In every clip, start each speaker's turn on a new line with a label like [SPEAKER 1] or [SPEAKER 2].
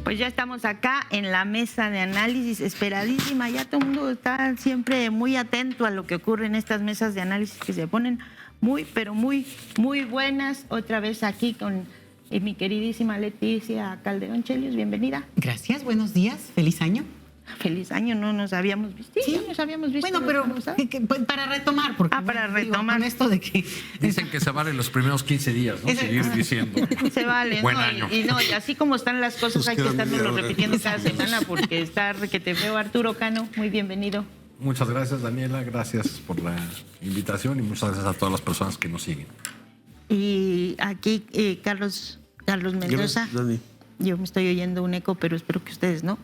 [SPEAKER 1] Pues ya estamos acá en la mesa de análisis, esperadísima. Ya todo el mundo está siempre muy atento a lo que ocurre en estas mesas de análisis que se ponen muy, pero muy buenas. Otra vez aquí con mi queridísima Leticia Calderón Chelios. Bienvenida.
[SPEAKER 2] Gracias, buenos días, feliz año.
[SPEAKER 1] Feliz año, no nos habíamos visto.
[SPEAKER 2] Sí,
[SPEAKER 1] nos habíamos visto.
[SPEAKER 2] Bueno, pero para retomar, porque
[SPEAKER 1] para retomar.
[SPEAKER 2] Con esto de que
[SPEAKER 3] dicen que se valen los primeros 15 días, ¿no? Seguir diciendo.
[SPEAKER 1] Se vale,
[SPEAKER 3] Buen
[SPEAKER 1] ¿no?
[SPEAKER 3] año.
[SPEAKER 1] Y así como están las cosas, hay que estarlo repitiendo cada semana porque está que te veo. Arturo Cano, muy bienvenido.
[SPEAKER 3] Muchas gracias, Daniela, gracias por la invitación y muchas gracias a todas las personas que nos siguen.
[SPEAKER 1] Y aquí Carlos Mendoza.
[SPEAKER 4] Gracias, Dani.
[SPEAKER 1] Yo me estoy oyendo un eco, pero espero que ustedes no.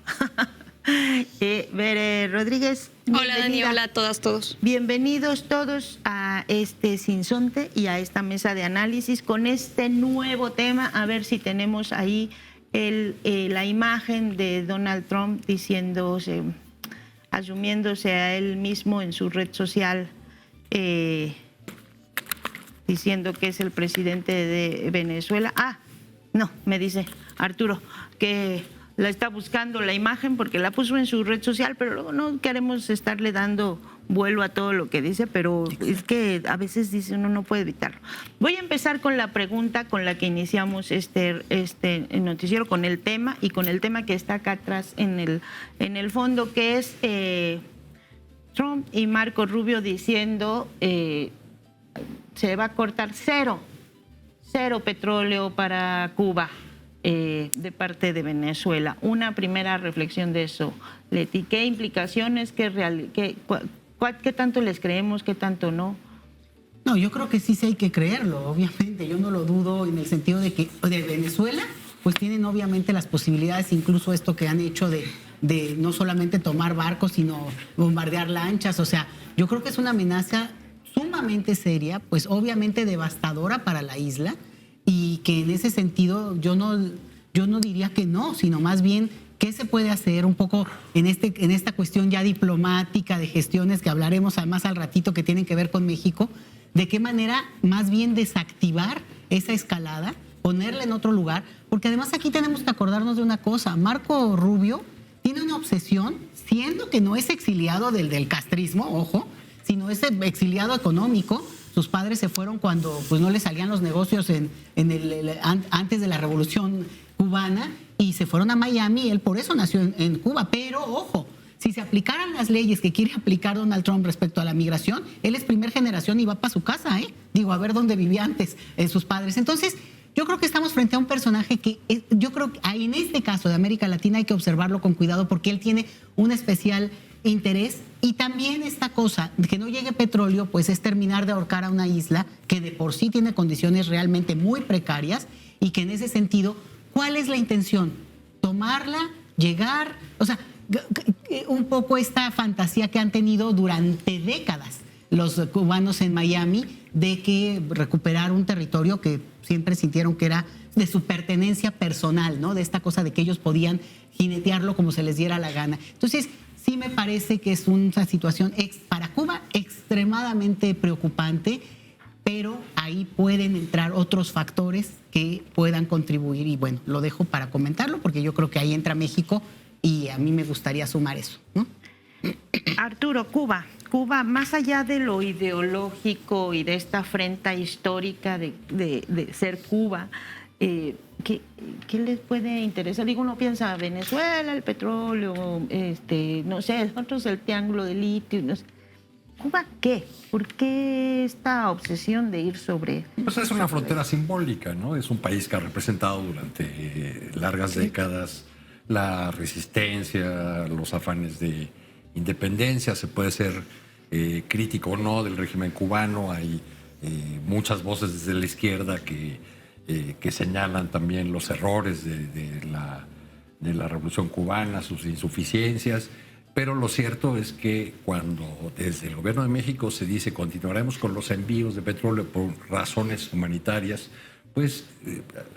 [SPEAKER 1] Bere Rodríguez.
[SPEAKER 5] Hola Dani, hola a todas, todos.
[SPEAKER 1] Bienvenidos todos a este Sinsonte y a esta mesa de análisis con este nuevo tema. A ver si tenemos ahí la imagen de Donald Trump asumiéndose a él mismo en su red social, diciendo que es el presidente de Venezuela. No, me dice Arturo que la está buscando la imagen porque la puso en su red social, pero luego no queremos estarle dando vuelo a todo lo que dice, pero es que a veces dice uno no puede evitarlo. Voy a empezar con la pregunta con la que iniciamos este noticiero, con el tema y con el tema que está acá atrás en el fondo, que es Trump y Marco Rubio diciendo se va a cortar cero petróleo para Cuba. De parte de Venezuela. Una primera reflexión de eso, Leti. ¿Qué implicaciones, qué tanto les creemos, qué tanto no?
[SPEAKER 2] No, yo creo que sí hay que creerlo, obviamente. Yo no lo dudo en el sentido de que de Venezuela, pues tienen obviamente las posibilidades, incluso esto que han hecho de no solamente tomar barcos, sino bombardear lanchas. O sea, yo creo que es una amenaza sumamente seria, pues obviamente devastadora para la isla. Y que en ese sentido yo no diría que no, sino más bien qué se puede hacer un poco en esta cuestión ya diplomática de gestiones que hablaremos además al ratito que tienen que ver con México, de qué manera más bien desactivar esa escalada, ponerla en otro lugar, porque además aquí tenemos que acordarnos de una cosa, Marco Rubio tiene una obsesión, siendo que no es exiliado del castrismo, ojo, sino es exiliado económico. Sus padres se fueron cuando pues no le salían los negocios antes de la Revolución Cubana y se fueron a Miami. Él por eso nació en Cuba. Pero, ojo, si se aplicaran las leyes que quiere aplicar Donald Trump respecto a la migración, él es primera generación y va para su casa, Digo, a ver dónde vivía antes sus padres. Entonces, yo creo que estamos frente a un personaje que yo creo que en este caso de América Latina hay que observarlo con cuidado porque él tiene un especial interés y también esta cosa de que no llegue petróleo pues es terminar de ahorcar a una isla que de por sí tiene condiciones realmente muy precarias y que en ese sentido, ¿cuál es la intención? Tomarla, llegar, o sea, un poco esta fantasía que han tenido durante décadas los cubanos en Miami de que recuperar un territorio que siempre sintieron que era de su pertenencia personal, ¿no? De esta cosa de que ellos podían jinetearlo como se les diera la gana. Entonces, sí me parece que es una situación para Cuba extremadamente preocupante, pero ahí pueden entrar otros factores que puedan contribuir y bueno, lo dejo para comentarlo porque yo creo que ahí entra México y a mí me gustaría sumar eso, ¿no?
[SPEAKER 1] Arturo, Cuba, más allá de lo ideológico y de esta afrenta histórica de ser Cuba, ¿qué les puede interesar? Digo, uno piensa Venezuela, el petróleo, no sé, otros el triángulo de litio, no sé. ¿Cuba qué? ¿Por qué esta obsesión de ir sobre...?
[SPEAKER 3] Pues es una frontera simbólica, ¿no? Es un país que ha representado durante largas décadas la resistencia, los afanes de independencia. Se puede ser crítico o no del régimen cubano. Hay muchas voces desde la izquierda que señalan también los errores de la Revolución Cubana, sus insuficiencias, pero lo cierto es que cuando desde el gobierno de México se dice continuaremos con los envíos de petróleo por razones humanitarias, pues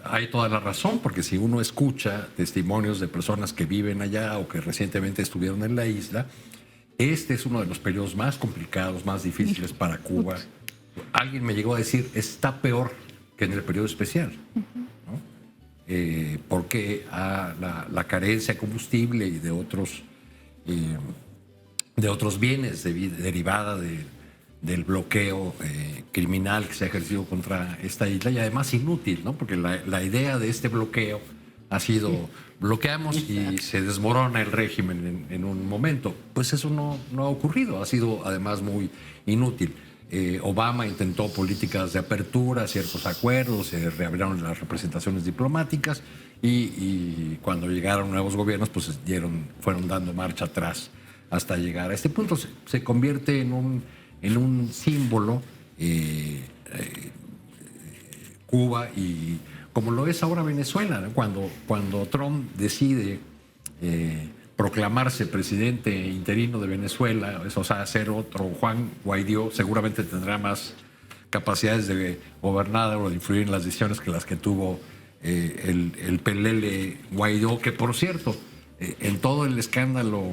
[SPEAKER 3] hay toda la razón, porque si uno escucha testimonios de personas que viven allá o que recientemente estuvieron en la isla, este es uno de los periodos más complicados, más difíciles para Cuba. Alguien me llegó a decir, está peor que en el periodo especial, ¿no? porque la carencia de combustible y de otros bienes derivada del bloqueo criminal que se ha ejercido contra esta isla, y además inútil, ¿no? Porque la idea de este bloqueo ha sido bloqueamos y se desmorona el régimen en un momento. Pues eso no ha ocurrido, ha sido además muy inútil. Obama intentó políticas de apertura, ciertos acuerdos, se reabrieron las representaciones diplomáticas y cuando llegaron nuevos gobiernos pues fueron dando marcha atrás hasta llegar a este punto. Se convierte en un símbolo Cuba, y como lo es ahora Venezuela, ¿no? Cuando Trump decide proclamarse presidente interino de Venezuela, o sea, ser otro Juan Guaidó, seguramente tendrá más capacidades de gobernar o de influir en las decisiones que las que tuvo el pelele Guaidó, que por cierto, en todo el escándalo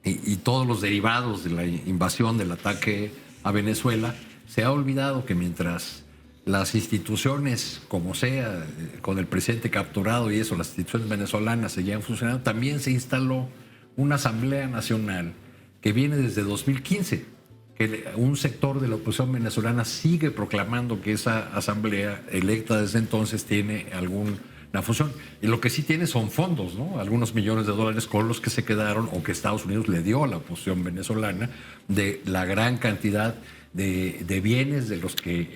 [SPEAKER 3] y todos los derivados de la invasión, del ataque a Venezuela, se ha olvidado que mientras las instituciones, como sea, con el presidente capturado y eso, las instituciones venezolanas seguían funcionando, también se instaló una Asamblea Nacional que viene desde 2015, que un sector de la oposición venezolana sigue proclamando que esa asamblea electa desde entonces tiene alguna función. Y lo que sí tiene son fondos, ¿no? Algunos millones de dólares con los que se quedaron o que Estados Unidos le dio a la oposición venezolana, de la gran cantidad de bienes de los que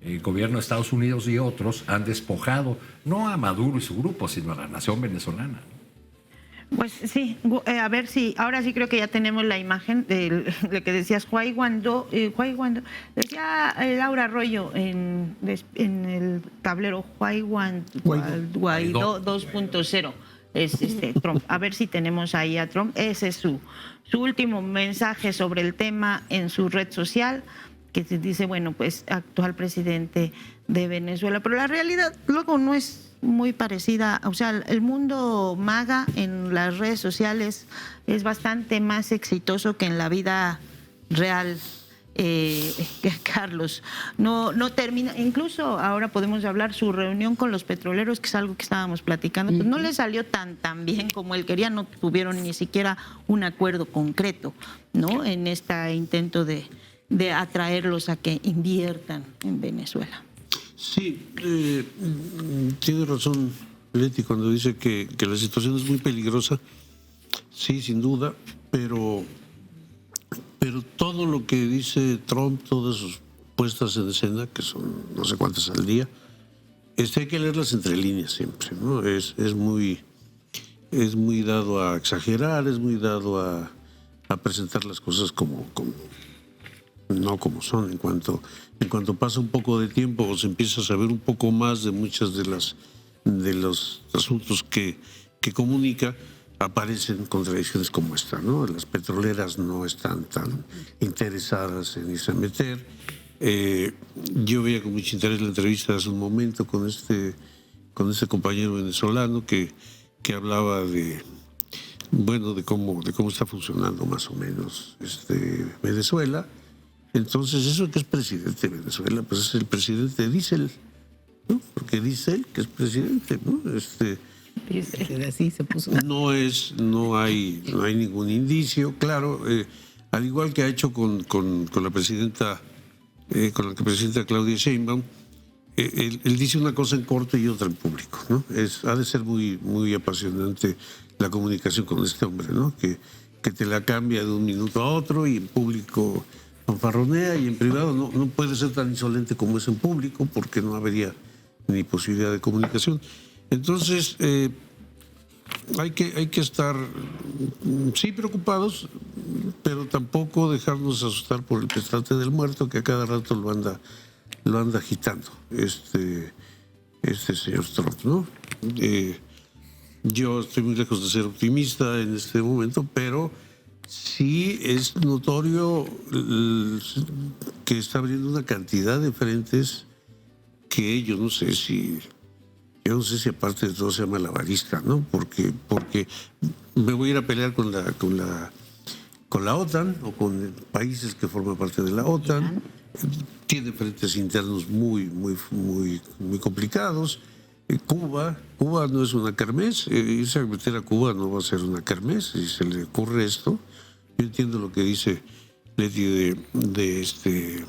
[SPEAKER 3] el gobierno de Estados Unidos y otros han despojado, no a Maduro y su grupo, sino a la nación venezolana.
[SPEAKER 1] Pues sí, a ver si, ahora sí creo que ya tenemos la imagen de lo que decías, Guaidó, decía Laura Arroyo en el tablero, Guaidó 2.0, es Trump. A ver si tenemos ahí a Trump, ese es su último mensaje sobre el tema en su red social, que se dice, bueno, pues actual presidente de Venezuela, pero la realidad luego no es muy parecida. O sea, el mundo MAGA en las redes sociales es bastante más exitoso que en la vida real, Carlos. No termina, incluso ahora podemos hablar su reunión con los petroleros, que es algo que estábamos platicando, pues no le salió tan bien como él quería, no tuvieron ni siquiera un acuerdo concreto, ¿no? En este intento de atraerlos a que inviertan en Venezuela.
[SPEAKER 4] Sí, tiene razón Leti cuando dice que la situación es muy peligrosa. Sí, sin duda, pero todo lo que dice Trump, todas sus puestas en escena, que son no sé cuántas al día, hay que leerlas entre líneas siempre, ¿no? Es muy dado a exagerar, es muy dado a presentar las cosas no como son. En cuanto pasa un poco de tiempo o se empieza a saber un poco más de muchas de los asuntos que comunica, aparecen contradicciones como esta, ¿no? Las petroleras no están tan interesadas en irse a meter. Yo veía con mucho interés la entrevista de hace un momento con este compañero venezolano que hablaba de cómo está funcionando más o menos Venezuela. Entonces, eso que es presidente de Venezuela, pues es el presidente, dice él, ¿no? Porque dice él que es presidente, ¿no?
[SPEAKER 2] Así se puso.
[SPEAKER 4] No hay ningún indicio, claro, al igual que ha hecho con la presidenta Claudia Sheinbaum, él dice una cosa en corto y otra en público, ¿no? Ha de ser muy, muy apasionante la comunicación con este hombre, ¿no? Que te la cambia de un minuto a otro y en público fanfarronea y en privado no puede ser tan insolente como es en público, porque no habría ni posibilidad de comunicación. Entonces, hay que estar, sí, preocupados, pero tampoco dejarnos asustar por el petate del muerto, que a cada rato lo anda agitando este señor Trump, ¿no? Yo estoy muy lejos de ser optimista en este momento, pero sí es notorio que está abriendo una cantidad de frentes que yo no sé si aparte de todo se llama malabarista, ¿no? Porque me voy a ir a pelear con la OTAN o con países que forman parte de la OTAN. Tiene frentes internos muy, muy, muy, muy complicados. Cuba no es una kermés, irse a meter a Cuba no va a ser una kermés, si se le ocurre esto. Yo entiendo lo que dice Leti el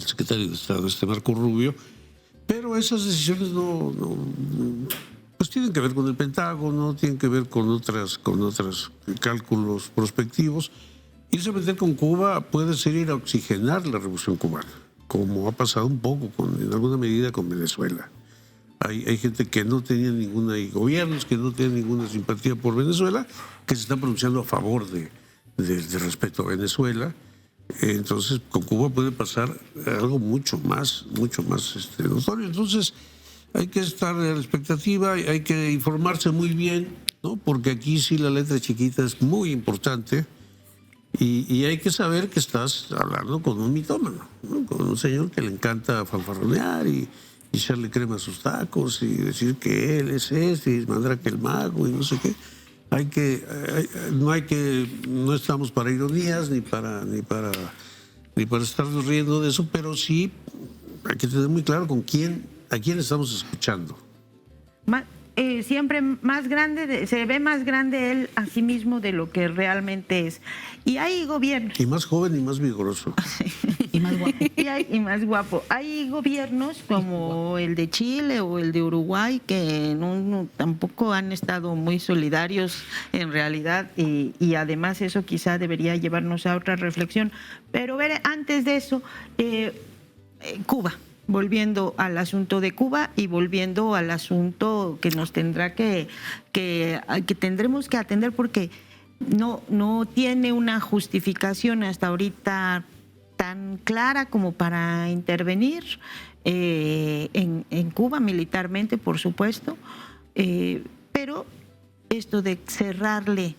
[SPEAKER 4] secretario de Estado, Marco Rubio, pero esas decisiones pues tienen que ver con el Pentágono, tienen que ver con otros cálculos prospectivos. Irse a meter con Cuba puede ser ir a oxigenar la revolución cubana, como ha pasado un poco, en alguna medida, con Venezuela. Hay gente que no tenía ninguna, y gobiernos que no tienen ninguna simpatía por Venezuela, que se están pronunciando a favor de respeto a Venezuela. Entonces, con Cuba puede pasar algo mucho más notorio. Entonces, hay que estar a la expectativa, hay que informarse muy bien, ¿no? Porque aquí sí la letra chiquita es muy importante y hay que saber que estás hablando con un mitómano, ¿no? Con un señor que le encanta fanfarronear y echarle crema a sus tacos y decir que él es y Mandrake el mago y no sé qué. No estamos para ironías ni para estarnos riendo de eso, pero sí hay que tener muy claro a quién estamos escuchando.
[SPEAKER 1] Siempre más grande, se ve más grande él a sí mismo de lo que realmente es. Y hay gobiernos.
[SPEAKER 4] Y más joven y más vigoroso.
[SPEAKER 2] Y más guapo.
[SPEAKER 1] Y más guapo. Hay gobiernos como el de Chile o el de Uruguay que tampoco han estado muy solidarios en realidad y además eso quizá debería llevarnos a otra reflexión. Pero antes de eso, Cuba. Volviendo al asunto de Cuba y volviendo al asunto que nos tendrá que tendremos que atender porque no tiene una justificación hasta ahorita tan clara como para intervenir en Cuba militarmente, por supuesto, pero esto de cerrarle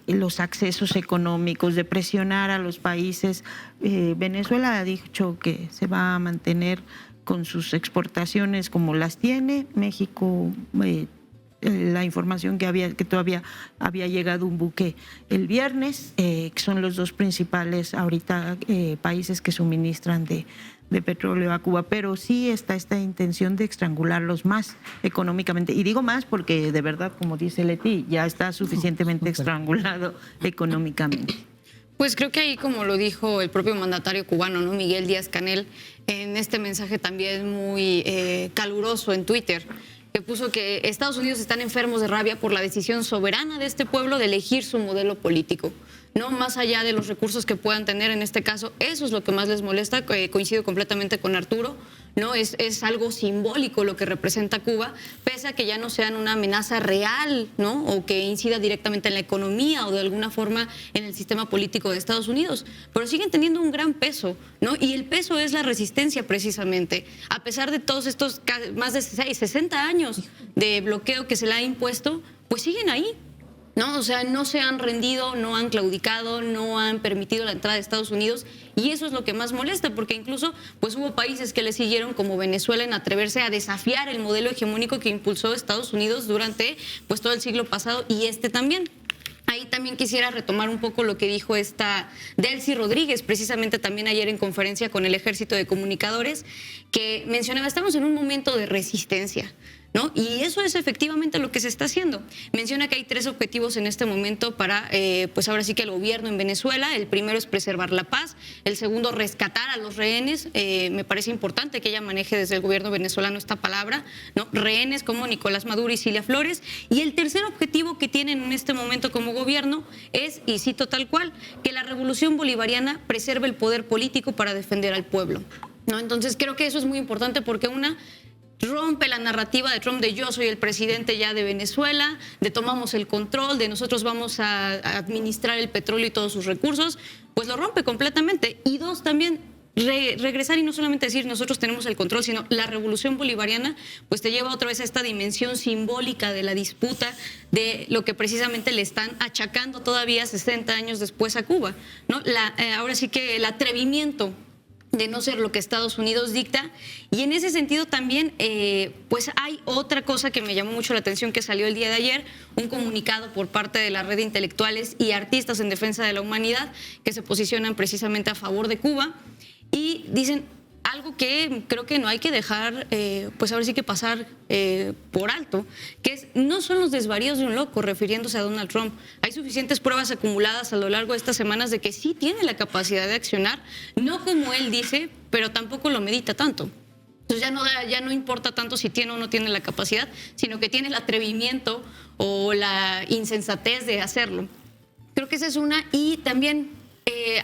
[SPEAKER 1] los accesos económicos, de presionar a los países. Venezuela ha dicho que se va a mantener con sus exportaciones como las tiene. México, la información que todavía había llegado un buque el viernes, que son los dos principales ahorita países que suministran de petróleo a Cuba, pero sí está esta intención de estrangularlos más económicamente. Y digo más porque de verdad, como dice Leti, ya está suficientemente estrangulado económicamente.
[SPEAKER 5] Pues creo que ahí, como lo dijo el propio mandatario cubano, ¿no? Miguel Díaz-Canel, en este mensaje también muy caluroso en Twitter, que puso que Estados Unidos están enfermos de rabia por la decisión soberana de este pueblo de elegir su modelo político. No más allá de los recursos que puedan tener en este caso, eso es lo que más les molesta. Coincido completamente con Arturo, ¿no? Es algo simbólico lo que representa Cuba, pese a que ya no sean una amenaza real, ¿no? O que incida directamente en la economía o de alguna forma en el sistema político de Estados Unidos, pero siguen teniendo un gran peso, ¿no? Y el peso es la resistencia precisamente, a pesar de todos estos más de 60 años de bloqueo que se le ha impuesto, pues siguen ahí. ¿No? O sea, no se han rendido, no han claudicado, no han permitido la entrada de Estados Unidos y eso es lo que más molesta porque incluso pues hubo países que le siguieron como Venezuela en atreverse a desafiar el modelo hegemónico que impulsó Estados Unidos durante pues todo el siglo pasado y también. Ahí también quisiera retomar un poco lo que dijo esta Delcy Rodríguez, precisamente también ayer en conferencia con el Ejército de Comunicadores, que mencionaba, estamos en un momento de resistencia, ¿no? Y eso es efectivamente lo que se está haciendo. Menciona que hay 3 objetivos en este momento para, pues ahora sí que el gobierno en Venezuela. El primero es preservar la paz, el segundo rescatar a los rehenes. Me parece importante que ella maneje desde el gobierno venezolano esta palabra, ¿no? Rehenes como Nicolás Maduro y Cilia Flores. Y el tercer objetivo que tienen en este momento como gobierno es, y cito tal cual, que la revolución bolivariana preserve el poder político para defender al pueblo, ¿no? Entonces creo que eso es muy importante porque rompe la narrativa de Trump de yo soy el presidente ya de Venezuela, de tomamos el control, de nosotros vamos a administrar el petróleo y todos sus recursos, pues lo rompe completamente. Y 2, también regresar y no solamente decir nosotros tenemos el control, sino la revolución bolivariana pues te lleva otra vez a esta dimensión simbólica de la disputa de lo que precisamente le están achacando todavía 60 años después a Cuba, ¿no? Ahora sí que el atrevimiento de no ser lo que Estados Unidos dicta. Y en ese sentido también, pues hay otra cosa que me llamó mucho la atención que salió el día de ayer, un comunicado por parte de la red de intelectuales y artistas en defensa de la humanidad que se posicionan precisamente a favor de Cuba y dicen, algo que creo que no hay que dejar, pues ahora sí que pasar por alto, que es, no son los desvaríos de un loco, refiriéndose a Donald Trump. Hay suficientes pruebas acumuladas a lo largo de estas semanas de que sí tiene la capacidad de accionar, no como él dice, pero tampoco lo medita tanto. Entonces ya no importa tanto si tiene o no tiene la capacidad, sino que tiene el atrevimiento o la insensatez de hacerlo. Creo que esa es una. Y también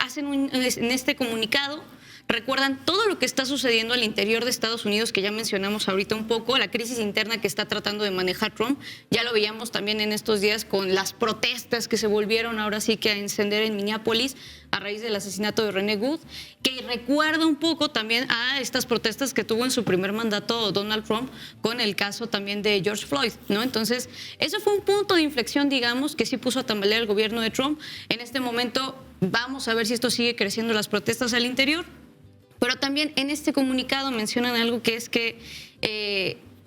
[SPEAKER 5] hacen en este comunicado, recuerdan todo lo que está sucediendo al interior de Estados Unidos, que ya mencionamos ahorita un poco, la crisis interna que está tratando de manejar Trump. Ya lo veíamos también en estos días con las protestas que se volvieron ahora sí que a encender en Minneapolis a raíz del asesinato de Rene Good, que recuerda un poco también a estas protestas que tuvo en su primer mandato Donald Trump con el caso también de George Floyd, ¿no? Entonces, eso fue un punto de inflexión, digamos, que sí puso a tambalear el gobierno de Trump. En este momento vamos a ver si esto sigue creciendo, las protestas al interior. Pero también en este comunicado mencionan algo que es que,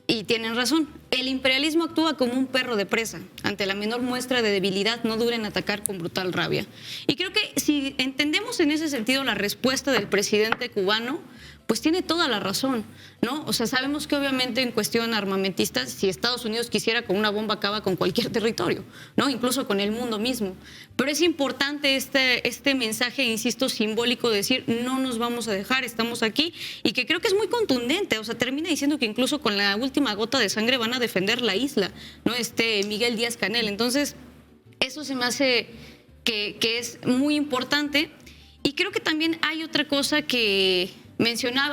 [SPEAKER 5] y tienen razón, el imperialismo actúa como un perro de presa. Ante la menor muestra de debilidad, no dura en atacar con brutal rabia. Y creo que si entendemos en ese sentido la respuesta del presidente cubano, pues tiene toda la razón, ¿no? O sea, sabemos que obviamente en cuestión armamentista, si Estados Unidos quisiera con una bomba acaba con cualquier territorio, ¿no? Incluso con el mundo mismo. Pero es importante este mensaje, insisto, simbólico de decir, no nos vamos a dejar, estamos aquí, y que creo que es muy contundente. O sea, termina diciendo que incluso con la última gota de sangre van a defender la isla, ¿no? Miguel Díaz-Canel. Entonces, eso se me hace que es muy importante. Y creo que también hay otra cosa que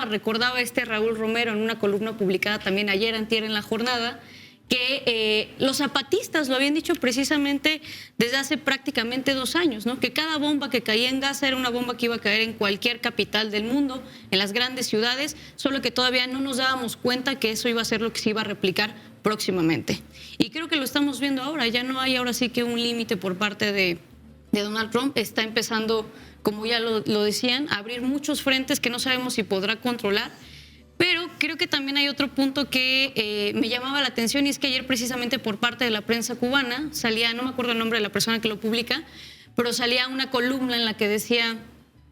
[SPEAKER 5] recordaba Raúl Romero en una columna publicada también ayer, antier en La Jornada, que los zapatistas lo habían dicho precisamente desde hace prácticamente 2 años, ¿no? Que cada bomba que caía en Gaza era una bomba que iba a caer en cualquier capital del mundo, en las grandes ciudades, solo que todavía no nos dábamos cuenta que eso iba a ser lo que se iba a replicar próximamente. Y creo que lo estamos viendo ahora, ya no hay ahora sí que un límite por parte de Donald Trump, está empezando, como ya lo decían, a abrir muchos frentes que no sabemos si podrá controlar. Pero creo que también hay otro punto que me llamaba la atención, y es que ayer precisamente por parte de la prensa cubana salía, no me acuerdo el nombre de la persona que lo publica, pero salía una columna en la que decía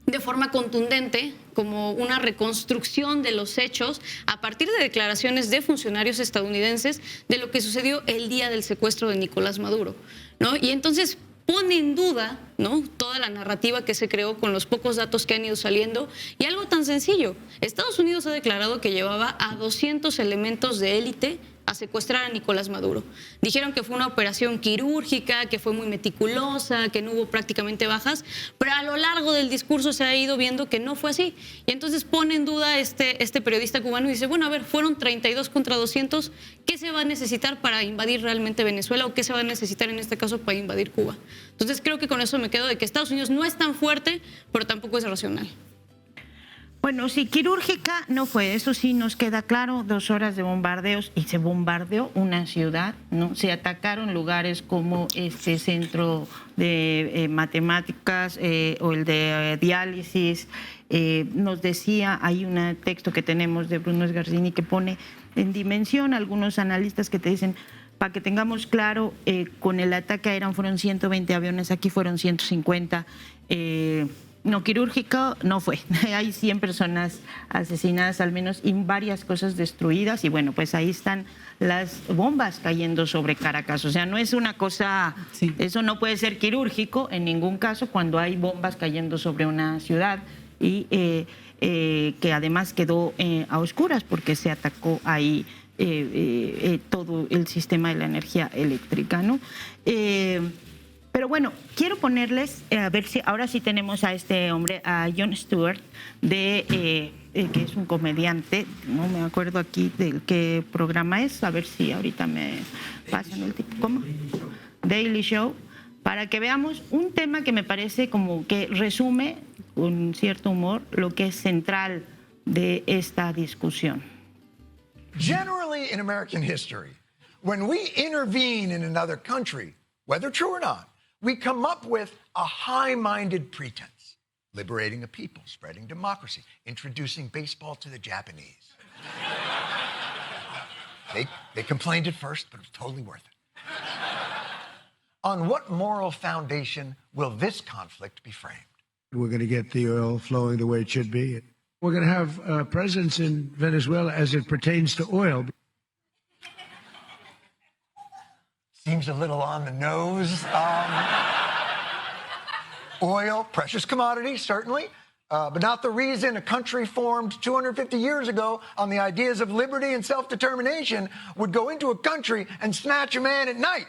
[SPEAKER 5] de forma contundente, como una reconstrucción de los hechos a partir de declaraciones de funcionarios estadounidenses de lo que sucedió el día del secuestro de Nicolás Maduro, ¿no? Y entonces pone en duda, ¿no?, toda la narrativa que se creó con los pocos datos que han ido saliendo. Y algo tan sencillo, Estados Unidos ha declarado que llevaba a 200 elementos de élite a secuestrar a Nicolás Maduro. Dijeron que fue una operación quirúrgica, que fue muy meticulosa, que no hubo prácticamente bajas, pero a lo largo del discurso se ha ido viendo que no fue así. Y entonces pone en duda este periodista cubano y dice, bueno, a ver, fueron 32 contra 200, ¿qué se va a necesitar para invadir realmente Venezuela o qué se va a necesitar en este caso para invadir Cuba? Entonces creo que con eso me quedo de que Estados Unidos no es tan fuerte, pero tampoco es racional.
[SPEAKER 1] Bueno, sí, quirúrgica no fue, eso sí nos queda claro, 2 horas de bombardeos y se bombardeó una ciudad, ¿no? Se atacaron lugares como este centro de matemáticas o el de diálisis. Nos decía, hay un texto que tenemos de Bruno Sgarzini que pone en dimensión algunos analistas que te dicen, para que tengamos claro, con el ataque aéreo fueron 120 aviones, aquí fueron 150. No, quirúrgico no fue. Hay 100 personas asesinadas al menos y varias cosas destruidas. Y bueno, pues ahí están las bombas cayendo sobre Caracas. O sea, no es una cosa, sí, eso no puede ser quirúrgico en ningún caso cuando hay bombas cayendo sobre una ciudad y que además quedó a oscuras porque se atacó ahí todo el sistema de la energía eléctrica, ¿no? Pero bueno, quiero ponerles, a ver si ahora sí tenemos a este hombre, a Jon Stewart, que es un comediante, no me acuerdo aquí del qué programa es, a ver si ahorita me pasan el tipo, ¿cómo? Daily Show, para que veamos un tema que me parece como que resume con cierto humor lo que es central de esta discusión.
[SPEAKER 6] Generally in American history, when we intervene in another country, whether true or not, we come up with a high-minded pretense, liberating a people, spreading democracy, introducing baseball to the Japanese. They complained at first, but it was totally worth it. On what moral foundation will this conflict be framed?
[SPEAKER 7] We're going to get the oil flowing the way it should be. We're going to have presence in Venezuela as it pertains to oil.
[SPEAKER 6] Seems a little on the nose. Oil, precious commodity, certainly, but not the reason a country formed 250 years ago on the ideas of liberty and self-determination would go into a country and snatch a man at night.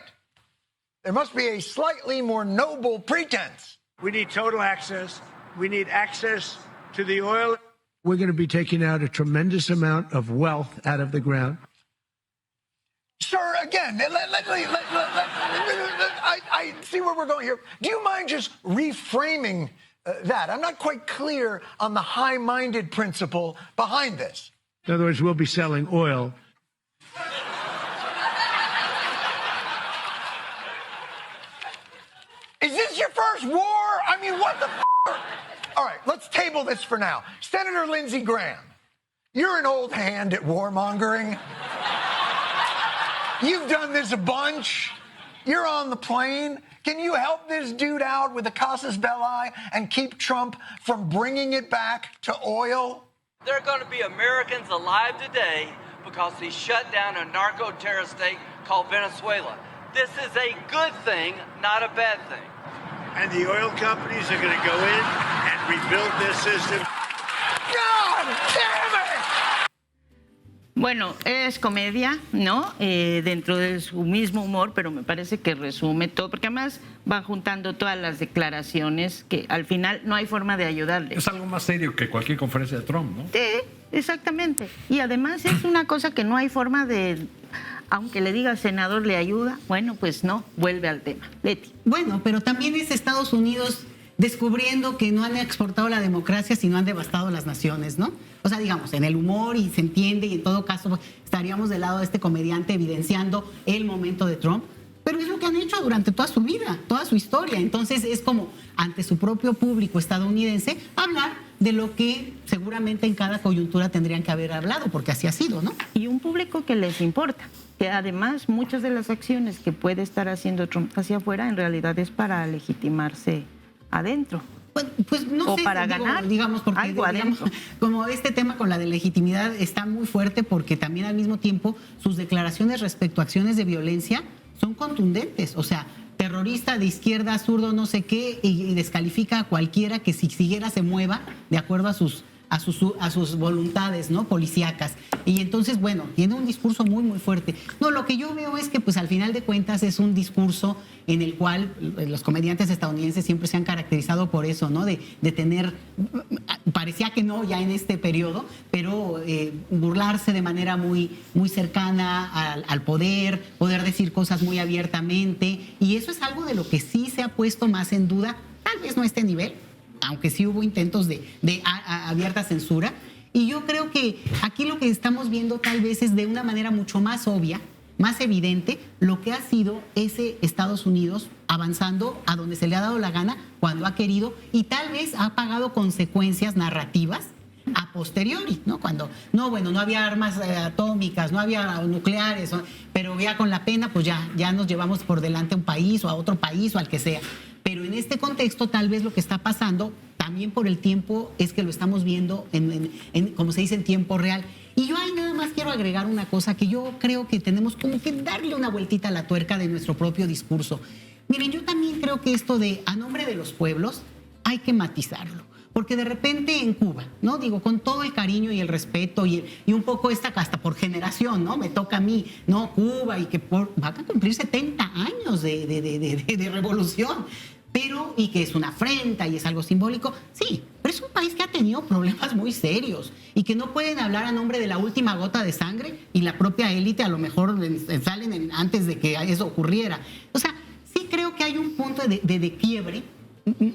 [SPEAKER 6] There must be a slightly more noble pretense.
[SPEAKER 7] We need total access. We need access to the oil. We're going to be taking out a tremendous amount of wealth out of the ground.
[SPEAKER 6] Sir, again, I see where we're going here. Do you mind just reframing that? I'm not quite clear on the high-minded principle behind this.
[SPEAKER 7] In other words, we'll be selling oil.
[SPEAKER 6] Is this your first war? I mean, what the f***? All right, let's table this for now. Senator Lindsey Graham, you're an old hand at warmongering. You've done this a bunch. You're on the plane. Can you help this dude out with the casus belli and keep Trump from bringing it back to oil?
[SPEAKER 8] There are going to be Americans alive today because he shut down a narco-terrorist state called Venezuela. This is a good thing, not a bad thing.
[SPEAKER 7] And the oil companies are going to go in and rebuild their system.
[SPEAKER 6] God damn it!
[SPEAKER 1] Bueno, es comedia, ¿no? Dentro de su mismo humor, pero me parece que resume todo, porque además va juntando todas las declaraciones que al final no hay forma de ayudarle.
[SPEAKER 3] Es algo más serio que cualquier conferencia de Trump, ¿no?
[SPEAKER 1] Sí, exactamente. Y además es una cosa que no hay forma de, aunque le diga al senador le ayuda, bueno, pues no, vuelve al tema. Leti.
[SPEAKER 2] Bueno, pero también es Estados Unidos descubriendo que no han exportado la democracia, sino han devastado las naciones, ¿no? O sea, digamos, en el humor, y se entiende, y en todo caso pues, estaríamos del lado de este comediante evidenciando el momento de Trump, pero es lo que han hecho durante toda su vida, toda su historia. Entonces es como, ante su propio público estadounidense, hablar de lo que seguramente en cada coyuntura tendrían que haber hablado, porque así ha sido, ¿no?
[SPEAKER 1] Y un público que les importa, que además muchas de las acciones que puede estar haciendo Trump hacia afuera en realidad es para legitimarse adentro.
[SPEAKER 2] Pues no
[SPEAKER 1] o
[SPEAKER 2] sé,
[SPEAKER 1] para ganar
[SPEAKER 2] digamos, porque
[SPEAKER 1] algo
[SPEAKER 2] digamos,
[SPEAKER 1] adentro.
[SPEAKER 2] como este tema con la de legitimidad está muy fuerte porque también al mismo tiempo sus declaraciones respecto a acciones de violencia son contundentes, o sea, terrorista de izquierda, zurdo, no sé qué, y descalifica a cualquiera que si siguiera se mueva de acuerdo a sus voluntades, ¿no? Policíacas. Y entonces, bueno, tiene un discurso muy, muy fuerte. No, lo que yo veo es que, pues, al final de cuentas es un discurso en el cual los comediantes estadounidenses siempre se han caracterizado por eso, ¿no? De tener, parecía que no ya en este periodo, pero burlarse de manera muy, muy cercana al poder decir cosas muy abiertamente. Y eso es algo de lo que sí se ha puesto más en duda, tal vez no a este nivel, aunque sí hubo intentos de abierta censura. Y yo creo que aquí lo que estamos viendo tal vez es de una manera mucho más obvia, más evidente, lo que ha sido ese Estados Unidos avanzando a donde se le ha dado la gana, cuando ha querido, y tal vez ha pagado consecuencias narrativas a posteriori, ¿no? Cuando, no, bueno, no había armas atómicas, no había nucleares, pero ya con la pena, pues ya nos llevamos por delante a un país o a otro país o al que sea. Pero en este contexto, tal vez lo que está pasando, también por el tiempo, es que lo estamos viendo, como se dice, en tiempo real. Y yo ahí nada más quiero agregar una cosa que yo creo que tenemos como que darle una vueltita a la tuerca de nuestro propio discurso. Miren, yo también creo que esto de a nombre de los pueblos hay que matizarlo. Porque de repente en Cuba, ¿no? Digo, con todo el cariño y el respeto y un poco hasta por generación, ¿no? Me toca a mí, ¿no? Cuba, y que van a cumplir 70 años de revolución. Y que es una afrenta y es algo simbólico, sí, pero es un país que ha tenido problemas muy serios y que no pueden hablar a nombre de la última gota de sangre y la propia élite a lo mejor salen antes de que eso ocurriera. O sea, sí creo que hay un punto de quiebre,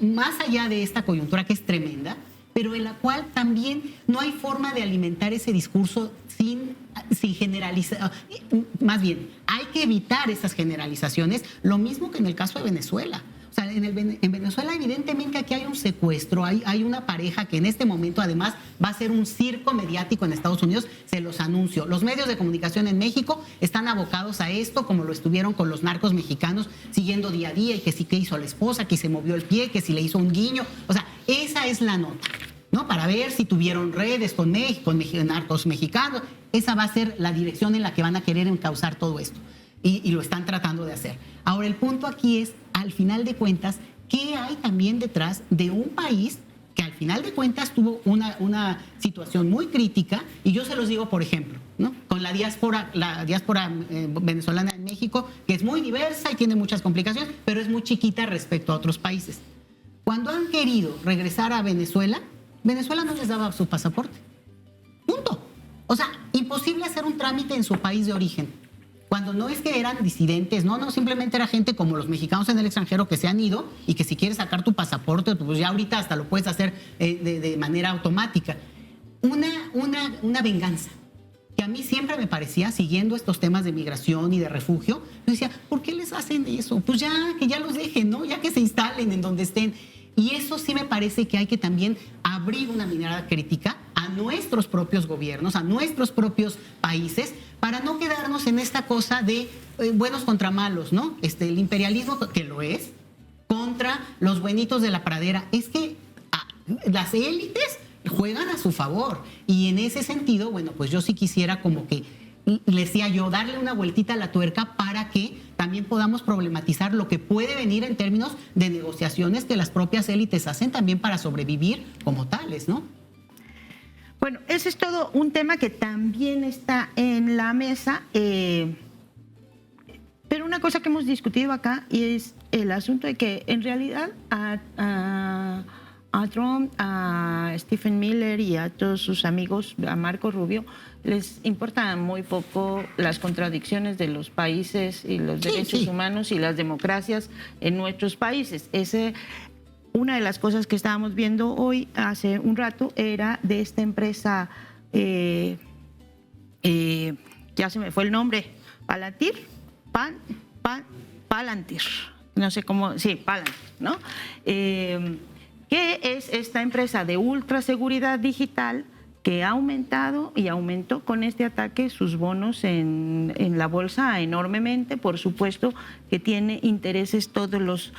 [SPEAKER 2] más allá de esta coyuntura que es tremenda, pero en la cual también no hay forma de alimentar ese discurso sin generalizar. Más bien, hay que evitar esas generalizaciones, lo mismo que en el caso de Venezuela. O sea, en Venezuela evidentemente aquí hay un secuestro, hay una pareja que en este momento además va a ser un circo mediático en Estados Unidos, se los anuncio. Los medios de comunicación en México están abocados a esto, como lo estuvieron con los narcos mexicanos, siguiendo día a día, y que sí que hizo la esposa, que se movió el pie, que si le hizo un guiño. O sea, esa es la nota. ¿no? Para ver si tuvieron redes con México, con narcos mexicanos. Esa va a ser la dirección en la que van a querer encauzar todo esto. Y lo están tratando de hacer. Ahora, el punto aquí es, al final de cuentas, ¿qué hay también detrás de un país que al final de cuentas tuvo una situación muy crítica? Y yo se los digo, por ejemplo, ¿no? Con la diáspora venezolana en México, que es muy diversa y tiene muchas complicaciones, pero es muy chiquita respecto a otros países. Cuando han querido regresar a Venezuela, Venezuela no les daba su pasaporte. Punto. O sea, imposible hacer un trámite en su país de origen. Cuando no es que eran disidentes, no, simplemente era gente como los mexicanos en el extranjero que se han ido y que si quieres sacar tu pasaporte, pues ya ahorita hasta lo puedes hacer de manera automática. Una venganza que a mí siempre me parecía, siguiendo estos temas de migración y de refugio, yo decía, ¿por qué les hacen eso? Pues ya, que ya los dejen, ¿no? Ya que se instalen en donde estén. Y eso sí me parece que hay que también abrir una mirada crítica a nuestros propios gobiernos, a nuestros propios países, para no quedarnos en esta cosa de buenos contra malos, ¿no? El imperialismo, que lo es, contra los buenitos de la pradera. Es que las élites juegan a su favor. Y en ese sentido, bueno, pues yo sí quisiera como que, le decía yo, darle una vueltita a la tuerca para que también podamos problematizar lo que puede venir en términos de negociaciones que las propias élites hacen también para sobrevivir como tales, ¿no?
[SPEAKER 1] Bueno, ese es todo un tema que también está en la mesa, pero una cosa que hemos discutido acá y es el asunto de que en realidad a Trump, a Stephen Miller y a todos sus amigos, a Marco Rubio, les importan muy poco las contradicciones de los países y los derechos humanos y las democracias en nuestros países. Una de las cosas que estábamos viendo hoy, hace un rato, era de esta empresa, ya se me fue el nombre, Palantir, Palantir, no sé cómo, sí, Palantir, ¿no? Que es esta empresa de ultraseguridad digital que ha aumentado y aumentó con este ataque sus bonos en la bolsa enormemente. Por supuesto que tiene intereses todos los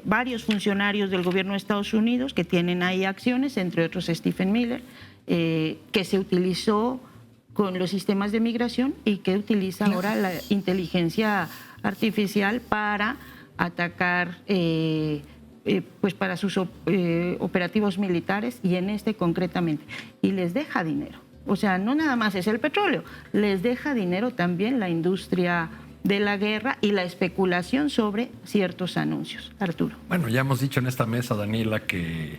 [SPEAKER 1] varios funcionarios del gobierno de Estados Unidos que tienen ahí acciones, entre otros Stephen Miller, que se utilizó con los sistemas de migración y que utiliza ahora la inteligencia artificial para atacar pues para sus operativos militares y en concretamente. Y les deja dinero. O sea, no nada más es el petróleo, les deja dinero también la industria de la guerra y la especulación sobre ciertos anuncios. Arturo.
[SPEAKER 3] Bueno, ya hemos dicho en esta mesa, Daniela, que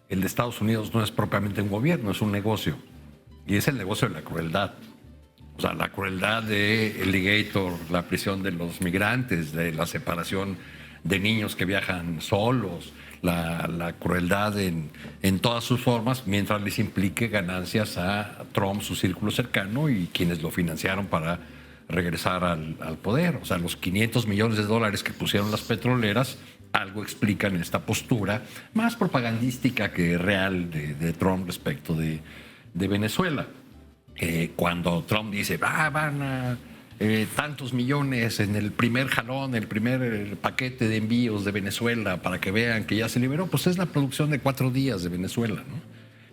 [SPEAKER 3] el de Estados Unidos no es propiamente un gobierno, es un negocio. Y es el negocio de la crueldad. O sea, la crueldad de Alligator, la prisión de los migrantes, de la separación de niños que viajan solos, la crueldad en todas sus formas, mientras les implique ganancias a Trump, su círculo cercano y quienes lo financiaron para regresar al poder. O sea, los $500 millones que pusieron las petroleras algo explican esta postura más propagandística que real de Trump respecto de Venezuela. Cuando Trump dice, van a tantos millones en el primer jalón, el primer paquete de envíos de Venezuela para que vean que ya se liberó, pues es la producción de 4 días de Venezuela, ¿no?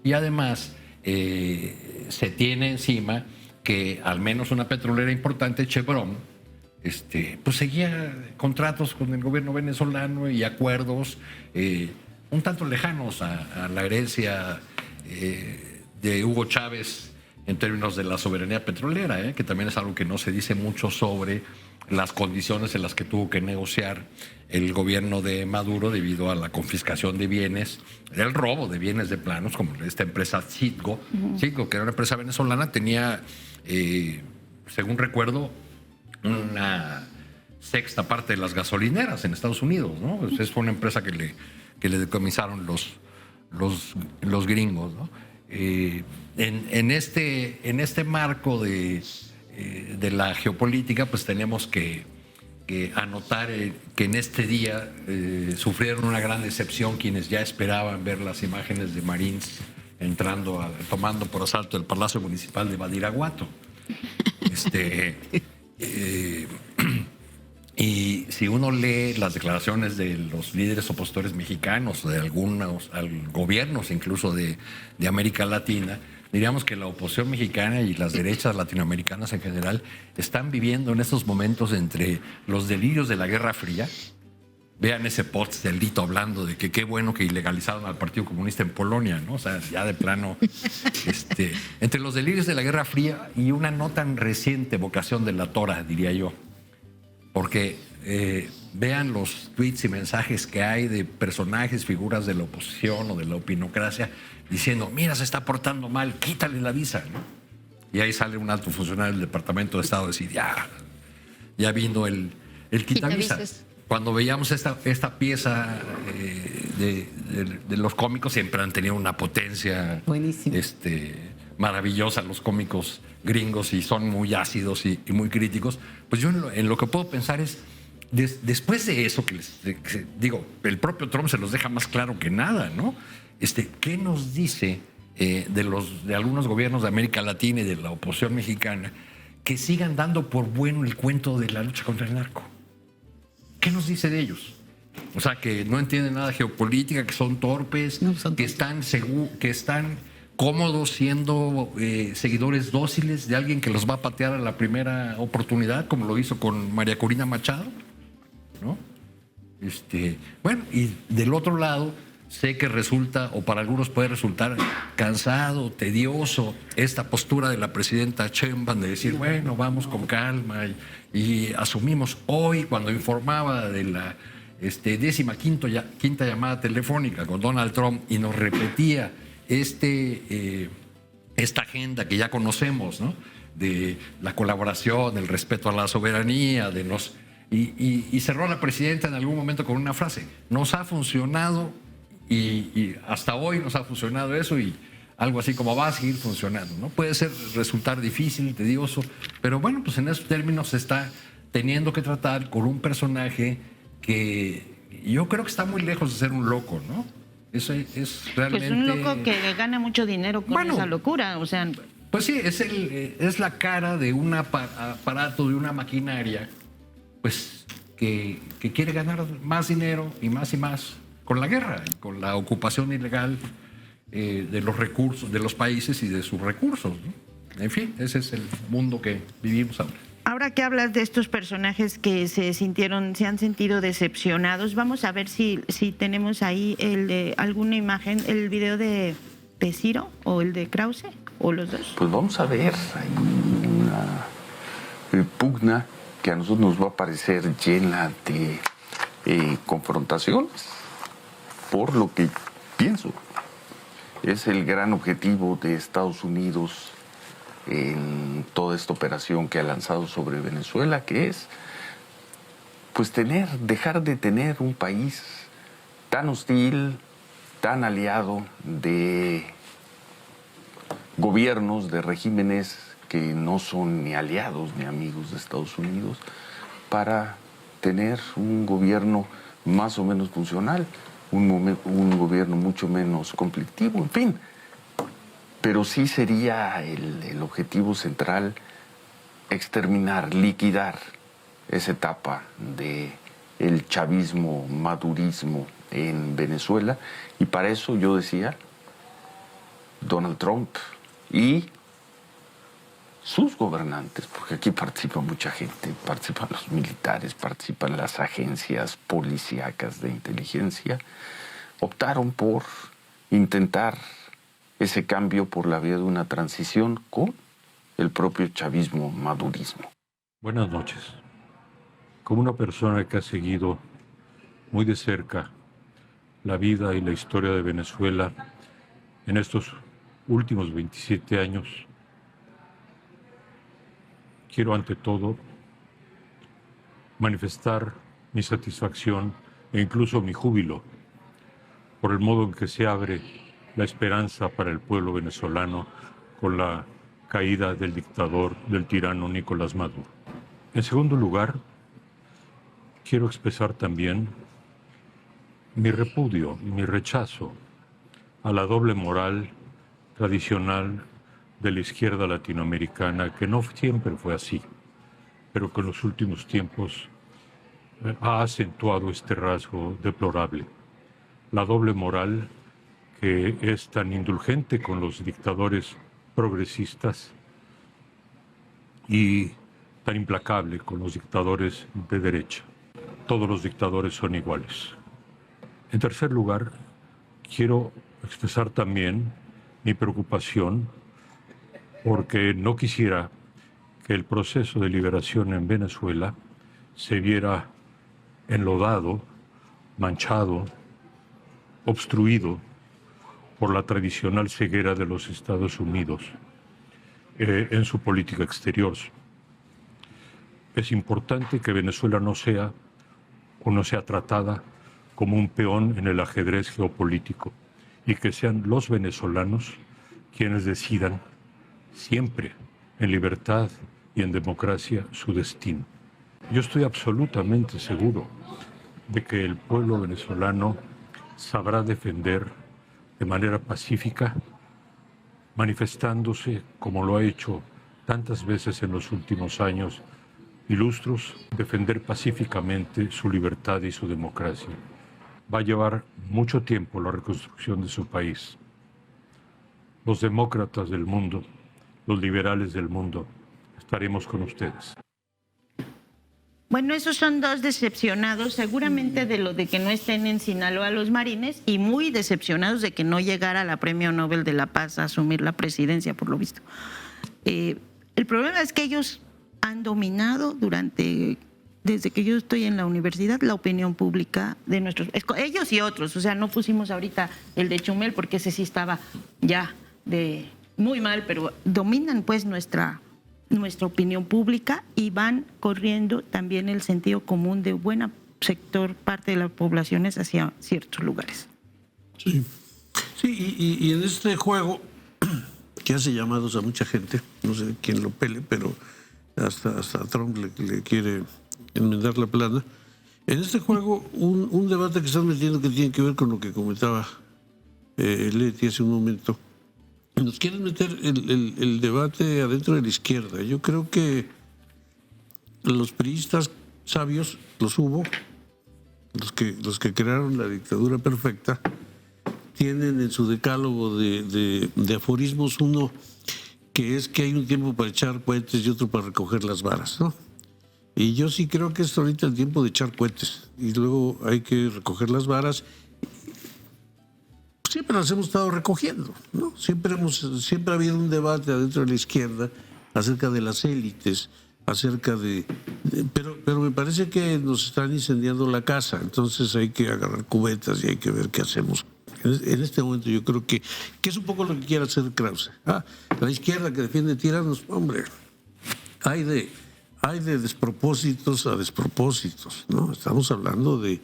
[SPEAKER 3] Y además se tiene encima que al menos una petrolera importante, Chevron, pues seguía contratos con el gobierno venezolano y acuerdos un tanto lejanos a la herencia de Hugo Chávez en términos de la soberanía petrolera, que también es algo que no se dice mucho sobre las condiciones en las que tuvo que negociar el gobierno de Maduro debido a la confiscación de bienes, el robo de bienes de planos, como esta empresa Citgo, Citgo, que era una empresa venezolana, tenía, según recuerdo, una sexta parte de las gasolineras en Estados Unidos, ¿no? Pues fue una empresa que le decomisaron los gringos, ¿no? En este marco de la geopolítica, pues tenemos que anotar que en este día sufrieron una gran decepción quienes ya esperaban ver las imágenes de Marines tomando por asalto el Palacio Municipal de Badiraguato. Y si uno lee las declaraciones de los líderes opositores mexicanos, de algunos gobiernos incluso de América Latina, diríamos que la oposición mexicana y las derechas latinoamericanas en general están viviendo en estos momentos entre los delirios de la Guerra Fría. Vean ese post del Lito hablando de que qué bueno que ilegalizaron al Partido Comunista en Polonia, ¿no? O sea, ya de plano, entre los delirios de la Guerra Fría y una no tan reciente vocación de la Tora, diría yo. Porque vean los tweets y mensajes que hay de personajes, figuras de la oposición o de la opinocracia, diciendo, mira, se está portando mal, quítale la visa, ¿no? Y ahí sale un alto funcionario del Departamento de Estado a decir, ya vino el quitavisa. Cuando veíamos esta pieza de los cómicos, siempre han tenido una potencia maravillosa, los cómicos gringos, y son muy ácidos y muy críticos. Pues yo en lo que puedo pensar es, después de eso, digo, el propio Trump se los deja más claro que nada, ¿no? ¿Qué nos dice de algunos gobiernos de América Latina y de la oposición mexicana que sigan dando por bueno el cuento de la lucha contra el narco? ¿Qué nos dice de ellos? O sea, que no entienden nada de geopolítica, que son torpes, que están cómodos siendo seguidores dóciles de alguien que los va a patear a la primera oportunidad, como lo hizo con María Corina Machado, ¿no? Bueno, y del otro lado, sé que resulta, o para algunos puede resultar cansado, tedioso, esta postura de la presidenta Sheinbaum de decir, bueno, vamos con calma y asumimos hoy, cuando informaba de la 15ª llamada telefónica con Donald Trump y nos repetía esta agenda que ya conocemos, ¿no? De la colaboración, el respeto a la soberanía, y cerró la presidenta en algún momento con una frase, nos ha funcionado y hasta hoy nos ha funcionado eso, y algo así como va a seguir funcionando, ¿no? Puede resultar difícil, tedioso, pero bueno, pues en esos términos se está teniendo que tratar con un personaje que yo creo que está muy lejos de ser un loco, ¿no? Es realmente...
[SPEAKER 1] Pues un loco que gana mucho dinero con esa locura, o sea...
[SPEAKER 3] Pues sí, es la cara de un aparato, de una maquinaria, pues que quiere ganar más dinero y más con la guerra, con la ocupación ilegal de los recursos, de los países y de sus recursos, ¿no? En fin, ese es el mundo que vivimos ahora.
[SPEAKER 1] Ahora que hablas de estos personajes que se han sentido decepcionados, vamos a ver si tenemos ahí alguna imagen, el video de Ciro o el de Krause, o los dos.
[SPEAKER 9] Pues vamos a ver, hay una pugna que a nosotros nos va a parecer llena de confrontaciones, por lo que pienso. Es el gran objetivo de Estados Unidos en toda esta operación que ha lanzado sobre Venezuela, que es pues dejar de tener un país tan hostil, tan aliado de gobiernos, de regímenes que no son ni aliados ni amigos de Estados Unidos, para tener un gobierno más o menos funcional, un gobierno mucho menos conflictivo, en fin. Pero sí sería el objetivo central exterminar, liquidar esa etapa del chavismo, madurismo en Venezuela. Y para eso yo decía, Donald Trump y sus gobernantes, porque aquí participa mucha gente, participan los militares, participan las agencias policíacas de inteligencia, optaron por intentar ese cambio por la vía de una transición con el propio chavismo, madurismo.
[SPEAKER 10] Buenas noches. Como una persona que ha seguido muy de cerca la vida y la historia de Venezuela en estos últimos 27 años, quiero ante todo manifestar mi satisfacción e incluso mi júbilo por el modo en que se abre la esperanza para el pueblo venezolano con la caída del dictador, del tirano Nicolás Maduro. En segundo lugar, quiero expresar también mi repudio, mi rechazo a la doble moral tradicional de la izquierda latinoamericana, que no siempre fue así, pero que en los últimos tiempos ha acentuado este rasgo deplorable. La doble moral que es tan indulgente con los dictadores progresistas y tan implacable con los dictadores de derecha. Todos los dictadores son iguales. En tercer lugar, quiero expresar también mi preocupación porque no quisiera que el proceso de liberación en Venezuela se viera enlodado, manchado, obstruido por la tradicional ceguera de los Estados Unidos en su política exterior. Es importante que Venezuela no sea tratada como un peón en el ajedrez geopolítico y que sean los venezolanos quienes decidan siempre en libertad y en democracia su destino. Yo estoy absolutamente seguro de que el pueblo venezolano sabrá defender de manera pacífica, manifestándose como lo ha hecho tantas veces en los últimos años ilustros, defender pacíficamente su libertad y su democracia. Va a llevar mucho tiempo la reconstrucción de su país. Los demócratas del mundo, los liberales del mundo, estaremos con ustedes.
[SPEAKER 1] Bueno, esos son dos decepcionados, seguramente de lo de que no estén en Sinaloa los marines y muy decepcionados de que no llegara la Premio Nobel de la Paz a asumir la presidencia, por lo visto. El problema es que ellos han dominado desde que yo estoy en la universidad, la opinión pública de nuestros... Ellos y otros, o sea, no pusimos ahorita el de Chumel porque ese sí estaba ya muy mal, pero dominan pues nuestra opinión pública y van corriendo también el sentido común de buena parte de las poblaciones hacia ciertos lugares.
[SPEAKER 4] Sí, y en este juego que hace llamados a mucha gente, no sé quién lo pele, pero hasta Trump le quiere enmendar la plana. En este juego, un debate que están metiendo que tiene que ver con lo que comentaba Leti hace un momento. Nos quieren meter el debate adentro de la izquierda. Yo creo que los priistas sabios, los hubo, los que crearon la dictadura perfecta, tienen en su decálogo de aforismos uno que es que hay un tiempo para echar cohetes y otro para recoger las varas, ¿no? Y yo sí creo que es ahorita el tiempo de echar cohetes y luego hay que recoger las varas. Siempre las hemos estado recogiendo, ¿no? Siempre ha habido un debate adentro de la izquierda acerca de las élites, pero me parece que nos están incendiando la casa, entonces hay que agarrar cubetas y hay que ver qué hacemos. En este momento yo creo que es un poco lo que quiere hacer Krause. La izquierda que defiende tiranos, hombre, hay de despropósitos a despropósitos, ¿no? Estamos hablando de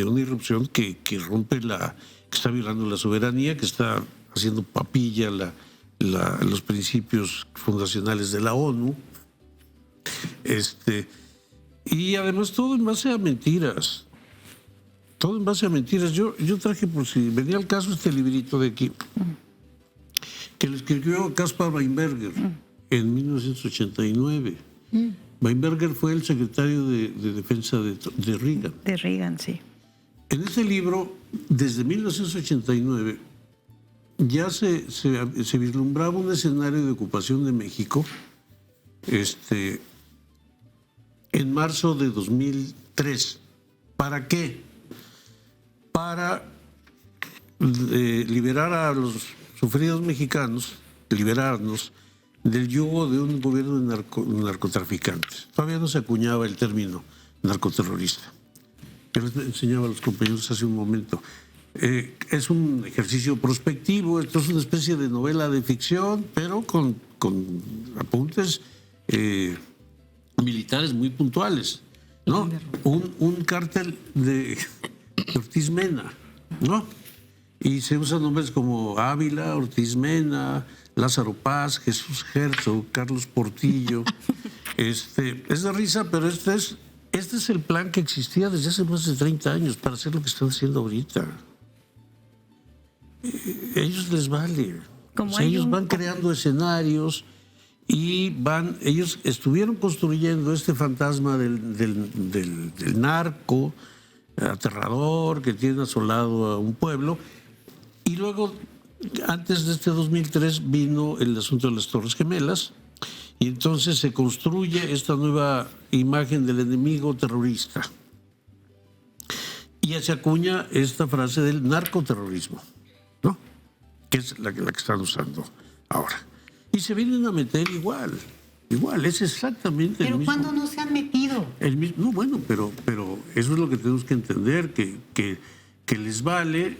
[SPEAKER 4] una irrupción que rompe que está violando la soberanía, que está haciendo papilla los principios fundacionales de la ONU, y además todo en base a mentiras. Todo en base a mentiras. Yo traje, por si venía al caso, este librito de aquí, que le escribió Caspar Weinberger en 1989. Weinberger fue el secretario de Defensa de Reagan.
[SPEAKER 1] De Reagan, sí.
[SPEAKER 4] En este libro, desde 1989, ya se vislumbraba un escenario de ocupación de México en marzo de 2003. ¿Para qué? Para liberar a los sufridos mexicanos, liberarnos del yugo de un gobierno de narcotraficantes. Todavía no se acuñaba el término narcoterrorista. Yo les enseñaba a los compañeros hace un momento. Es un ejercicio prospectivo, esto es una especie de novela de ficción, pero con apuntes militares muy puntuales, ¿no? Un cártel de Ortiz Mena, ¿no? Y se usan nombres como Ávila, Ortiz Mena, Lázaro Paz, Jesús Herzog, Carlos Portillo. Es de risa, pero este es el plan que existía desde hace más de 30 años para hacer lo que están haciendo ahorita. Ellos les vale. Ellos van creando escenarios y ellos estuvieron construyendo este fantasma del narco aterrador que tiene asolado a un pueblo, y luego antes de este 2003 vino el asunto de las Torres Gemelas, y entonces se construye esta nueva imagen del enemigo terrorista. Y se acuña esta frase del narcoterrorismo, ¿no? Que es la que están usando ahora. Y se vienen a meter igual, es exactamente el mismo.
[SPEAKER 2] Pero ¿cuándo no se han metido?
[SPEAKER 4] No, bueno, pero eso es lo que tenemos que entender, que les vale,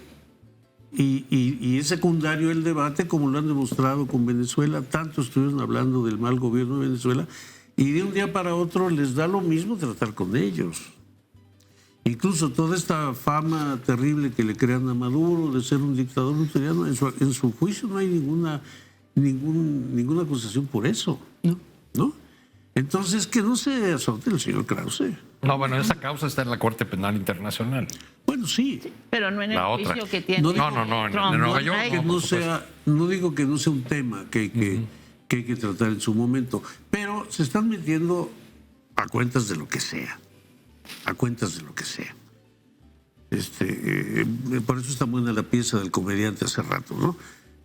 [SPEAKER 4] y es secundario el debate, como lo han demostrado con Venezuela. Tanto estuvieron hablando del mal gobierno de Venezuela, y de un día para otro les da lo mismo tratar con ellos. Incluso toda esta fama terrible que le crean a Maduro de ser un dictador luterano, en su juicio no hay ninguna acusación por eso. ¿No? Entonces, que no se azote el señor Krause.
[SPEAKER 3] No, bueno, esa causa está en la Corte Penal Internacional.
[SPEAKER 4] Bueno, sí.
[SPEAKER 1] Pero no en el
[SPEAKER 3] La
[SPEAKER 1] juicio
[SPEAKER 3] otra.
[SPEAKER 1] que tiene.
[SPEAKER 3] No, en Nueva York.
[SPEAKER 4] No digo que no sea un tema que hay que tratar en su momento, pero se están metiendo a cuentas de lo que sea. Por eso está buena la pieza del comediante hace rato, ¿no?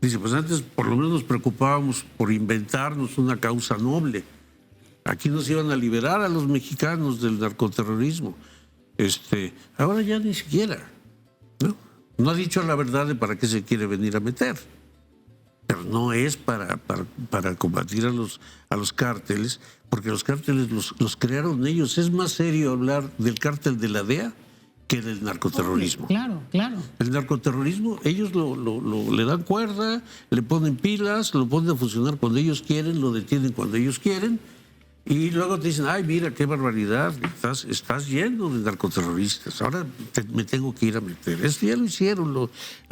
[SPEAKER 4] Dice, pues antes por lo menos nos preocupábamos por inventarnos una causa noble. Aquí nos iban a liberar a los mexicanos del narcoterrorismo. Ahora ya ni siquiera, ¿no? No ha dicho la verdad de para qué se quiere venir a meter. Pero no es para combatir a los cárteles, porque los cárteles los crearon ellos. Es más serio hablar del cártel de la DEA que del narcoterrorismo.
[SPEAKER 2] Claro.
[SPEAKER 4] El narcoterrorismo, ellos le dan cuerda, le ponen pilas, lo ponen a funcionar cuando ellos quieren, lo detienen cuando ellos quieren, y luego te dicen, ay, mira, qué barbaridad, estás lleno de narcoterroristas, ahora me tengo que ir a meter. Esto ya lo hicieron, lo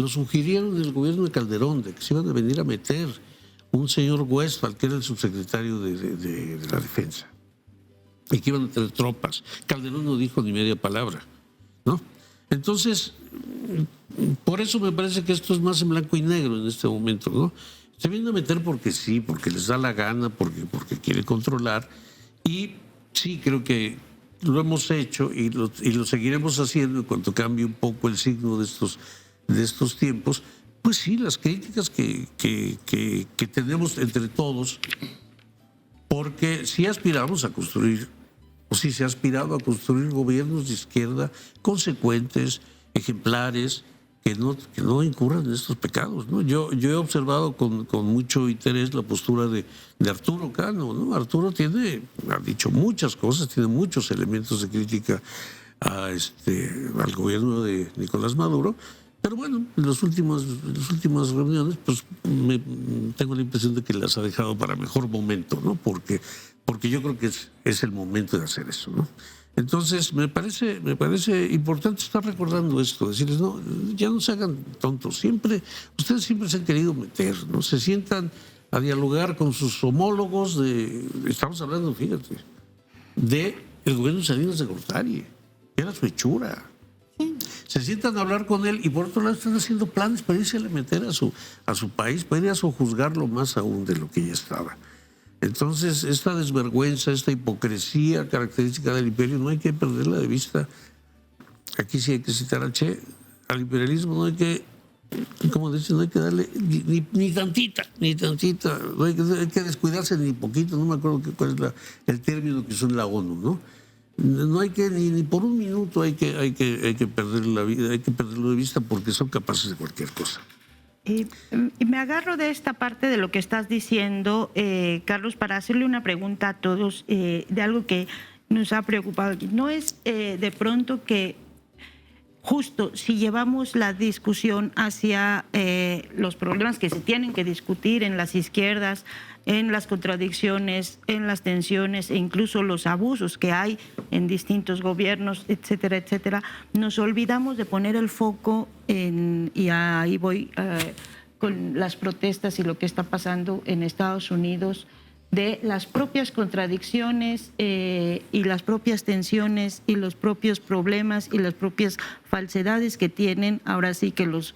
[SPEAKER 4] sugirieron en el gobierno de Calderón, de que se iban a venir a meter un señor Westphal, que era el subsecretario de la Defensa, y que iban a tener tropas. Calderón no dijo ni media palabra, ¿no? Entonces, por eso me parece que esto es más en blanco y negro en este momento, ¿no? Se vienen a meter porque sí, porque les da la gana, porque quieren controlar, y sí, creo que lo hemos hecho y lo seguiremos haciendo en cuanto cambie un poco el signo de estos tiempos. Pues sí, las críticas que tenemos entre todos, porque sí aspiramos a construir, o sí se ha aspirado a construir gobiernos de izquierda consecuentes, ejemplares, que no incurran en estos pecados, ¿no? Yo he observado con mucho interés la postura de Arturo Cano, ¿no? Arturo ha dicho muchas cosas, tiene muchos elementos de crítica al gobierno de Nicolás Maduro, pero bueno, en las últimas reuniones, pues tengo la impresión de que las ha dejado para mejor momento, ¿no? Porque yo creo que es el momento de hacer eso, ¿no? Entonces, me parece importante estar recordando esto, decirles, no, ya no se hagan tontos, ustedes siempre se han querido meter, ¿no? Se sientan a dialogar con sus homólogos estamos hablando, fíjate, de el gobierno de Salinas de Gortari, que era su hechura. Se sientan a hablar con él y por otro lado están haciendo planes para irse a meter a su país, para ir a sojuzgarlo más aún de lo que ya estaba. Entonces, esta desvergüenza, esta hipocresía característica del imperio, no hay que perderla de vista. Aquí sí hay que citar a Che, al imperialismo no hay que, como dicen, no hay que darle ni tantita, no hay que descuidarse ni poquito, no me acuerdo cuál es el término que usó en la ONU, ¿no? No hay que, ni por un minuto hay que perder la vida, hay que perderlo de vista porque son capaces de cualquier cosa.
[SPEAKER 1] Y me agarro de esta parte de lo que estás diciendo, Carlos, para hacerle una pregunta a todos de algo que nos ha preocupado aquí. ¿No es de pronto que justo si llevamos la discusión hacia los problemas que se tienen que discutir en las izquierdas, en las contradicciones, en las tensiones e incluso los abusos que hay en distintos gobiernos, etcétera, etcétera, nos olvidamos de poner el foco y ahí voy con las protestas y lo que está pasando en Estados Unidos, de las propias contradicciones y las propias tensiones y los propios problemas y las propias falsedades que tienen ahora sí que los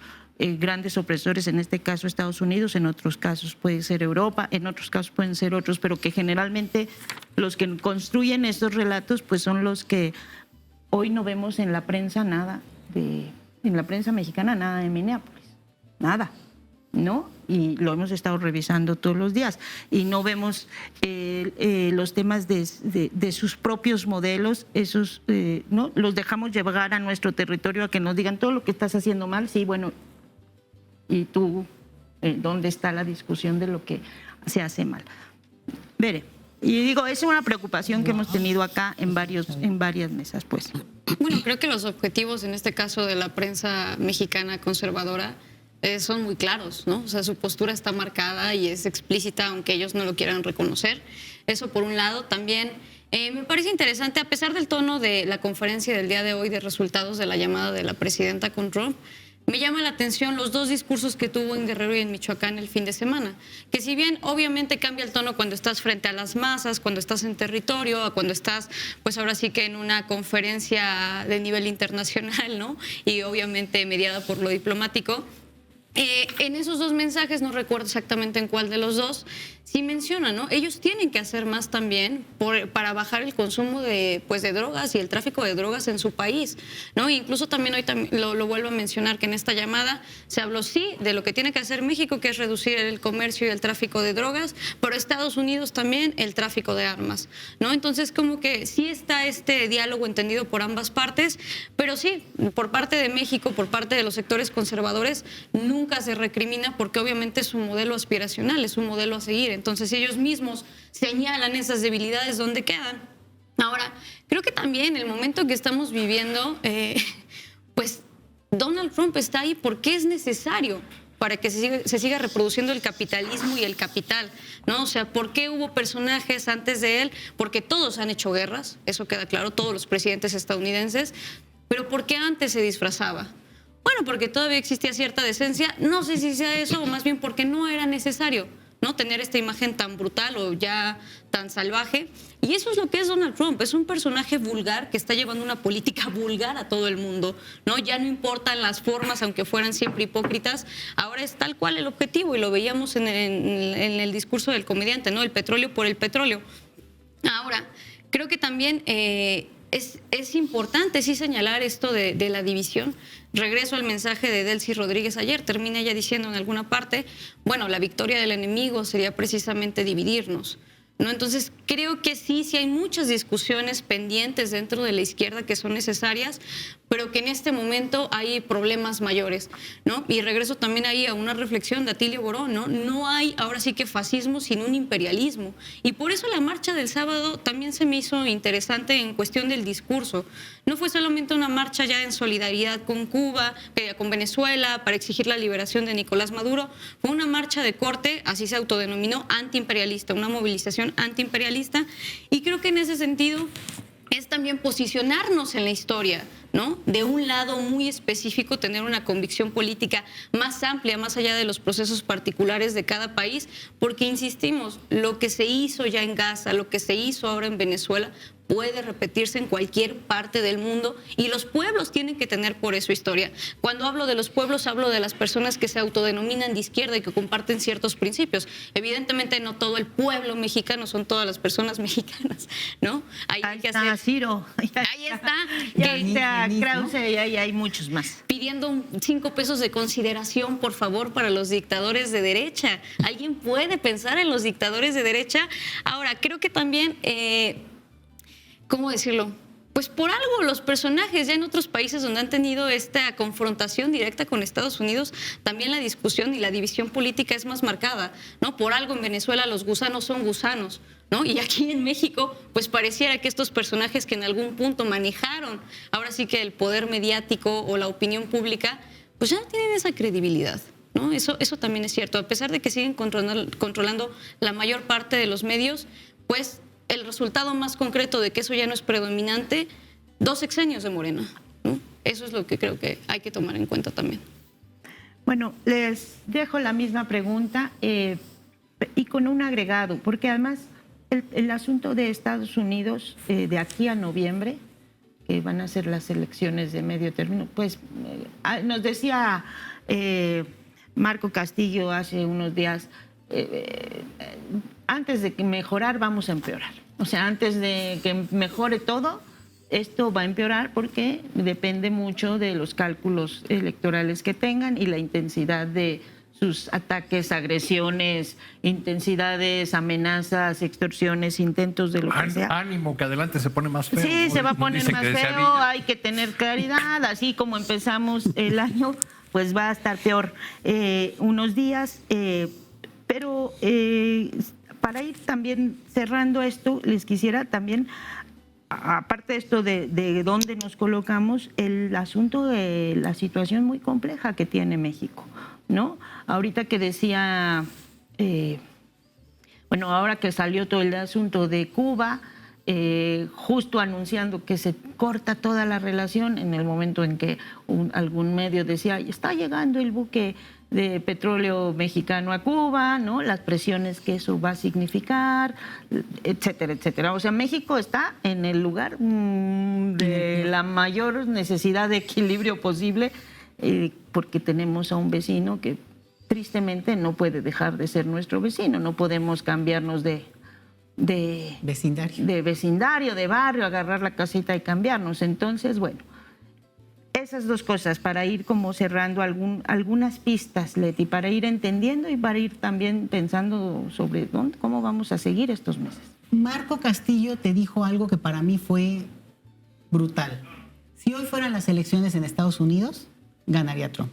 [SPEAKER 1] grandes opresores, en este caso Estados Unidos, en otros casos puede ser Europa, en otros casos pueden ser otros, pero que generalmente los que construyen estos relatos pues son los que hoy no vemos en la prensa en la prensa mexicana nada de Minneapolis, nada, ¿no? Y lo hemos estado revisando todos los días y no vemos los temas de sus propios modelos, esos no los dejamos llegar a nuestro territorio a que nos digan todo lo que estás haciendo mal, sí, bueno, y tú, ¿dónde está la discusión de lo que se hace mal? Veré. Y digo, es una preocupación que hemos tenido acá en varias mesas, pues.
[SPEAKER 5] Bueno, creo que los objetivos en este caso de la prensa mexicana conservadora son muy claros, ¿no? O sea, su postura está marcada y es explícita, aunque ellos no lo quieran reconocer. Eso por un lado. También me parece interesante, a pesar del tono de la conferencia del día de hoy de resultados de la llamada de la presidenta con Trump, me llama la atención los dos discursos que tuvo en Guerrero y en Michoacán el fin de semana, que si bien obviamente cambia el tono cuando estás frente a las masas, cuando estás en territorio, a cuando estás, pues ahora sí que en una conferencia de nivel internacional, ¿no? Y obviamente mediada por lo diplomático. En esos dos mensajes, no recuerdo exactamente en cuál de los dos, sí menciona, ¿no? Ellos tienen que hacer más también para bajar el consumo de drogas y el tráfico de drogas en su país, ¿no? Incluso también hoy lo vuelvo a mencionar, que en esta llamada se habló sí de lo que tiene que hacer México, que es reducir el comercio y el tráfico de drogas, pero Estados Unidos también el tráfico de armas, ¿no? Entonces como que sí está este diálogo entendido por ambas partes, pero sí, por parte de México, por parte de los sectores conservadores, nunca se recrimina porque obviamente es un modelo aspiracional, es un modelo a seguir. Entonces, si ellos mismos señalan esas debilidades, ¿dónde quedan? Ahora, creo que también el momento que estamos viviendo, pues Donald Trump está ahí porque es necesario para que se siga reproduciendo el capitalismo y el capital, ¿no? O sea, ¿por qué hubo personajes antes de él? Porque todos han hecho guerras, eso queda claro, todos los presidentes estadounidenses, pero ¿por qué antes se disfrazaba? Bueno, porque todavía existía cierta decencia, no sé si sea eso o más bien porque no era necesario, ¿no? Tener esta imagen tan brutal o ya tan salvaje. Y eso es lo que es Donald Trump, es un personaje vulgar que está llevando una política vulgar a todo el mundo, ¿no? Ya no importan las formas, aunque fueran siempre hipócritas, ahora es tal cual el objetivo y lo veíamos en el discurso del comediante, ¿no? El petróleo por el petróleo. Ahora, creo que también es importante sí señalar esto de la división. Regreso al mensaje de Delcy Rodríguez ayer, termina ella diciendo en alguna parte, bueno, la victoria del enemigo sería precisamente dividirnos, ¿no? Entonces, creo que sí hay muchas discusiones pendientes dentro de la izquierda que son necesarias, pero que en este momento hay problemas mayores, ¿no? Y regreso también ahí a una reflexión de Atilio Borón, ¿no? No hay ahora sí que fascismo sin un imperialismo. Y por eso la marcha del sábado también se me hizo interesante en cuestión del discurso. No fue solamente una marcha ya en solidaridad con Cuba, con Venezuela, para exigir la liberación de Nicolás Maduro. Fue una marcha de corte, así se autodenominó, antiimperialista, una movilización antiimperialista. Y creo que en ese sentido es también posicionarnos en la historia, ¿no? De un lado muy específico, tener una convicción política más amplia, más allá de los procesos particulares de cada país, porque insistimos, lo que se hizo ya en Gaza, lo que se hizo ahora en Venezuela, puede repetirse en cualquier parte del mundo y los pueblos tienen que tener por eso historia. Cuando hablo de los pueblos, hablo de las personas que se autodenominan de izquierda y que comparten ciertos principios. Evidentemente no todo el pueblo mexicano son todas las personas mexicanas, ¿no?
[SPEAKER 1] Ahí está Ciro.
[SPEAKER 5] Ahí está.
[SPEAKER 1] Ya está Krause y ahí hay muchos más.
[SPEAKER 5] Pidiendo 5 pesos de consideración, por favor, para los dictadores de derecha. ¿Alguien puede pensar en los dictadores de derecha? Ahora, creo que también... ¿cómo decirlo? Pues por algo los personajes ya en otros países donde han tenido esta confrontación directa con Estados Unidos, también la discusión y la división política es más marcada, ¿no? Por algo en Venezuela los gusanos son gusanos, ¿no? Y aquí en México, pues pareciera que estos personajes que en algún punto manejaron, ahora sí que el poder mediático o la opinión pública, pues ya no tienen esa credibilidad, ¿no? Eso también es cierto. A pesar de que siguen controlando la mayor parte de los medios, pues el resultado más concreto de que eso ya no es predominante, 2 sexenios de Morena, ¿no? Eso es lo que creo que hay que tomar en cuenta también.
[SPEAKER 1] Bueno, les dejo la misma pregunta y con un agregado, porque además el asunto de Estados Unidos de aquí a noviembre que van a ser las elecciones de medio término, pues nos decía Marco Castillo hace unos días, antes de que mejorar vamos a empeorar. O sea, antes de que mejore todo, esto va a empeorar porque depende mucho de los cálculos electorales que tengan y la intensidad de sus ataques, agresiones, intensidades, amenazas, extorsiones, intentos de lo que sea.
[SPEAKER 3] Ánimo, que adelante se pone más feo.
[SPEAKER 1] Sí,
[SPEAKER 3] ¿no?
[SPEAKER 1] se va a poner
[SPEAKER 3] Dicen
[SPEAKER 1] más
[SPEAKER 3] que decía
[SPEAKER 1] feo,
[SPEAKER 3] Villa.
[SPEAKER 1] hay que tener claridad, así como empezamos el año, pues va a estar peor unos días, pero para ir también cerrando esto, les quisiera también, aparte de esto de dónde nos colocamos, el asunto de la situación muy compleja que tiene México, ¿no? Ahorita que decía, bueno, ahora que salió todo el asunto de Cuba, justo anunciando que se corta toda la relación en el momento en que algún medio decía, está llegando el buque de petróleo mexicano a Cuba, ¿no? Las presiones que eso va a significar, etcétera, etcétera. O sea, México está en el lugar de la mayor necesidad de equilibrio posible, porque tenemos a un vecino que tristemente no puede dejar de ser nuestro vecino. No podemos cambiarnos de vecindario, de barrio, agarrar la casita y cambiarnos. Entonces, bueno, esas dos cosas para ir como cerrando algunas pistas, Leti, para ir entendiendo y para ir también pensando sobre cómo vamos a seguir estos meses.
[SPEAKER 2] Marco Castillo te dijo algo que para mí fue brutal. Si hoy fueran las elecciones en Estados Unidos, ganaría Trump.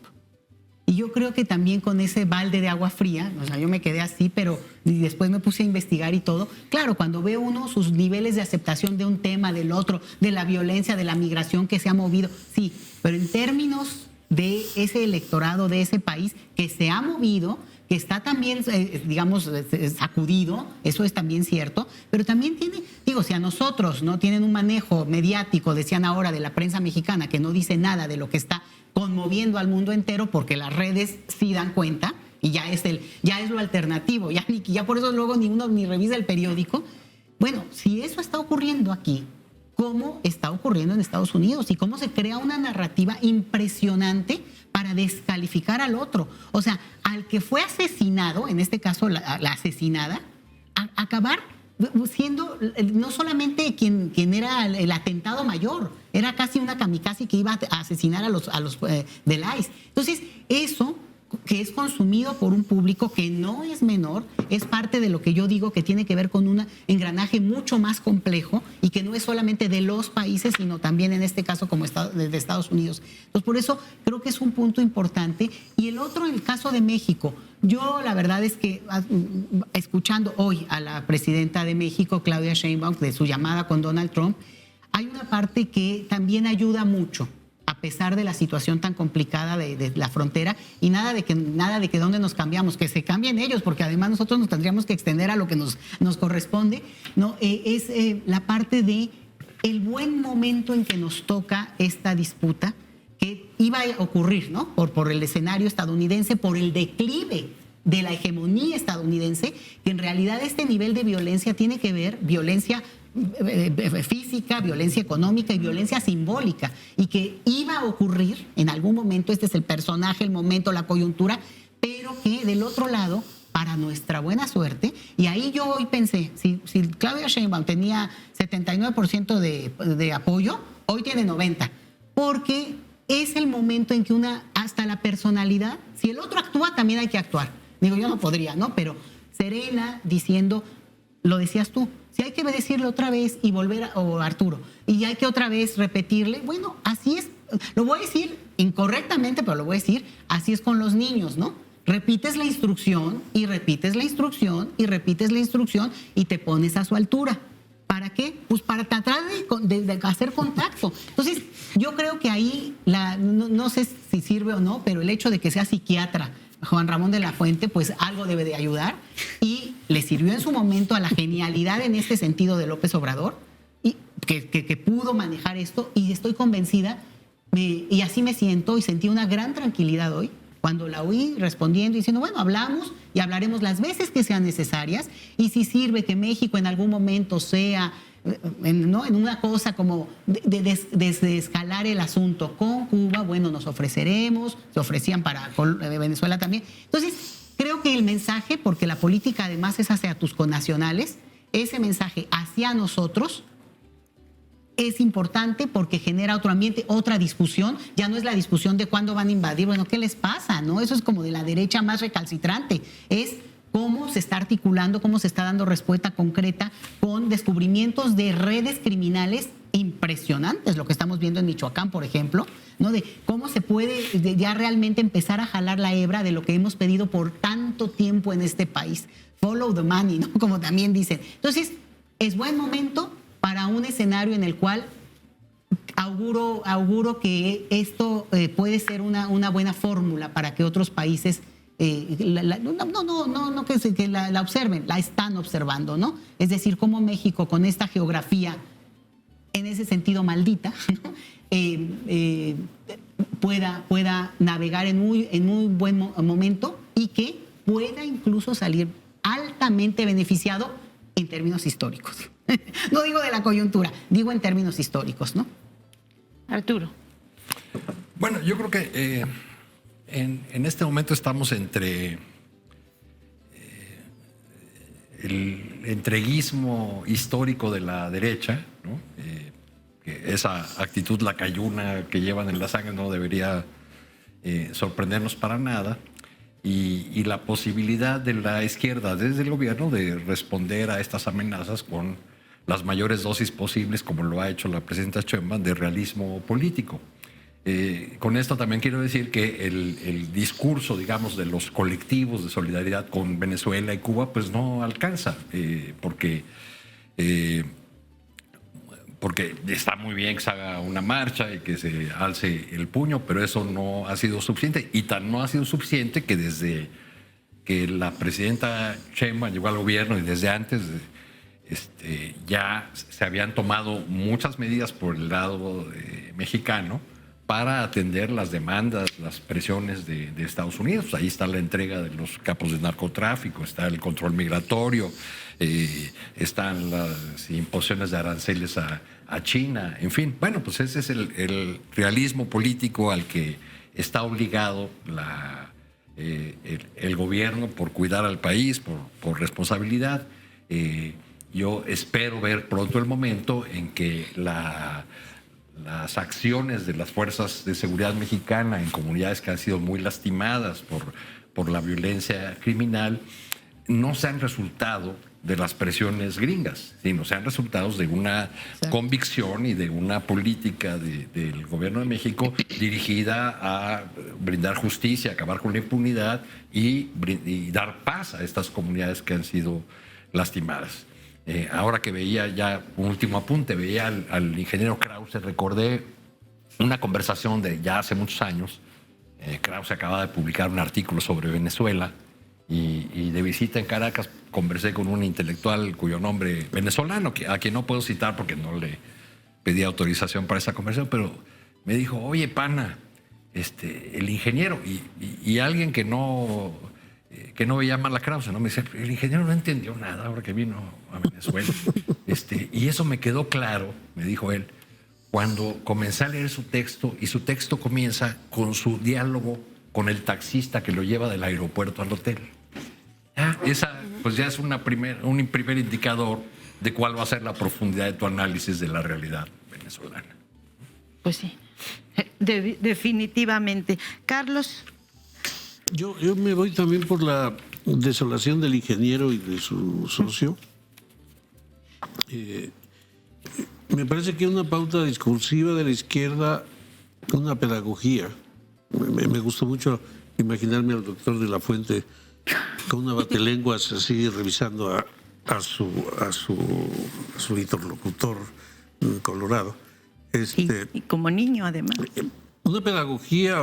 [SPEAKER 2] Y yo creo que también con ese balde de agua fría, o sea, yo me quedé así, pero después me puse a investigar y todo. Claro, cuando ve uno sus niveles de aceptación de un tema, del otro, de la violencia, de la migración que se ha movido, sí, pero en términos de ese electorado, de ese país que se ha movido, que está también, digamos, sacudido, eso es también cierto, pero también tiene, digo, si a nosotros no tienen un manejo mediático, decían ahora, de la prensa mexicana, que no dice nada de lo que está conmoviendo al mundo entero, porque las redes sí dan cuenta, y ya es lo alternativo, ya por eso luego ni uno ni revisa el periódico. Bueno, si eso está ocurriendo aquí, ¿cómo está ocurriendo en Estados Unidos? Y cómo se crea una narrativa impresionante para descalificar al otro. O sea, al que fue asesinado, en este caso la asesinada, acabar siendo no solamente quien era el atentado mayor, era casi una kamikaze que iba a asesinar a los del ICE. Entonces, eso que es consumido por un público que no es menor, es parte de lo que yo digo que tiene que ver con un engranaje mucho más complejo y que no es solamente de los países, sino también en este caso como de Estados Unidos. Entonces, por eso creo que es un punto importante. Y el otro, en el caso de México, yo la verdad es que escuchando hoy a la presidenta de México, Claudia Sheinbaum, de su llamada con Donald Trump, hay una parte que también ayuda mucho, a pesar de la situación tan complicada de la frontera, y nada de que dónde nos cambiamos, que se cambien ellos, porque además nosotros nos tendríamos que extender a lo que nos corresponde, ¿no? Es la parte de el buen momento en que nos toca esta disputa, que iba a ocurrir, ¿no? Por el escenario estadounidense, por el declive de la hegemonía estadounidense, que en realidad este nivel de violencia tiene que ver, violencia física, violencia económica y violencia simbólica, y que iba a ocurrir en algún momento. Este es el personaje, el momento, la coyuntura, pero que del otro lado, para nuestra buena suerte, y ahí yo hoy pensé, si Claudia Sheinbaum tenía 79% de apoyo, hoy tiene 90%, porque es el momento en que hasta la personalidad, si el otro actúa, también hay que actuar. Digo, yo no podría, ¿no? Pero serena, diciendo, lo decías tú, si hay que decirle otra vez y volver, o Arturo, y hay que otra vez repetirle, bueno, así es, lo voy a decir incorrectamente, pero lo voy a decir, así es con los niños, ¿no? Repites la instrucción y repites la instrucción y repites la instrucción y te pones a su altura. ¿Para qué? Pues para tratar de hacer contacto. Entonces, yo creo que ahí, no sé si sirve o no, pero el hecho de que sea psiquiatra Juan Ramón de la Fuente, pues algo debe de ayudar, y le sirvió en su momento a la genialidad en este sentido de López Obrador, y que pudo manejar esto, y estoy convencida, y así me siento, y sentí una gran tranquilidad hoy, Cuando la oí respondiendo y diciendo, bueno, hablamos y hablaremos las veces que sean necesarias, y si sirve que México en algún momento sea en una cosa como de escalar el asunto con Cuba, bueno, nos ofreceremos, se ofrecían para Venezuela también. Entonces, creo que el mensaje, porque la política además es hacia tus connacionales, ese mensaje hacia nosotros es importante porque genera otro ambiente, otra discusión. Ya no es la discusión de cuándo van a invadir, bueno, ¿qué les pasa? ¿No? Eso es como de la derecha más recalcitrante. Es cómo se está articulando, cómo se está dando respuesta concreta con descubrimientos de redes criminales impresionantes, lo que estamos viendo en Michoacán, por ejemplo, ¿no? De cómo se puede ya realmente empezar a jalar la hebra de lo que hemos pedido por tanto tiempo en este país. Follow the money, ¿no? Como también dicen. Entonces, es buen momento para un escenario en el cual auguro que esto puede ser una buena fórmula para que otros países no que la observen, la están observando, ¿no? Es decir, cómo México con esta geografía en ese sentido maldita, ¿no? pueda navegar en muy buen momento y que pueda incluso salir altamente beneficiado en términos históricos. No digo de la coyuntura, digo en términos históricos, ¿no?
[SPEAKER 1] Arturo.
[SPEAKER 3] Bueno, yo creo que en este momento estamos entre el entreguismo histórico de la derecha, ¿no? Que esa actitud lacayuna que llevan en la sangre no debería sorprendernos para nada, y la posibilidad de la izquierda desde el gobierno de responder a estas amenazas con las mayores dosis posibles, como lo ha hecho la presidenta Sheinbaum, de realismo político. Con esto también quiero decir que el discurso, digamos, de los colectivos de solidaridad con Venezuela y Cuba, pues no alcanza, porque está muy bien que se haga una marcha y que se alce el puño, pero eso no ha sido suficiente, y tan no ha sido suficiente que desde que la presidenta Sheinbaum llegó al gobierno y desde antes ya se habían tomado muchas medidas por el lado mexicano para atender las demandas, las presiones de Estados Unidos. Ahí está la entrega de los capos de narcotráfico, está el control migratorio, están las imposiciones de aranceles a China, en fin. Bueno, pues ese es el realismo político al que está obligado el gobierno por cuidar al país, por responsabilidad. Yo espero ver pronto el momento en que las acciones de las fuerzas de seguridad mexicana en comunidades que han sido muy lastimadas por la violencia criminal no sean resultado de las presiones gringas, sino sean resultados de una convicción y de una política del gobierno de México dirigida a brindar justicia, acabar con la impunidad y dar paz a estas comunidades que han sido lastimadas. Ahora que veía ya un último apunte, veía al ingeniero Krause, recordé una conversación de ya hace muchos años. Krause acababa de publicar un artículo sobre Venezuela y de visita en Caracas conversé con un intelectual cuyo nombre venezolano, a quien no puedo citar porque no le pedí autorización para esa conversación, pero me dijo, oye, pana, el ingeniero y alguien que no veía mal a Krause, ¿no? Me dice, el ingeniero no entendió nada ahora que vino a Venezuela. Y eso me quedó claro, me dijo él, cuando comencé a leer su texto, y su texto comienza con su diálogo con el taxista que lo lleva del aeropuerto al hotel. Esa pues ya es un primer indicador de cuál va a ser la profundidad de tu análisis de la realidad venezolana.
[SPEAKER 1] Pues sí, definitivamente. Carlos.
[SPEAKER 4] Yo me voy también por la desolación del ingeniero y de su socio. Me parece que una pauta discursiva de la izquierda, una pedagogía. Me gustó mucho imaginarme al doctor de la Fuente con una batelenguas así revisando a su interlocutor colorado.
[SPEAKER 1] Y como niño, además.
[SPEAKER 4] Una pedagogía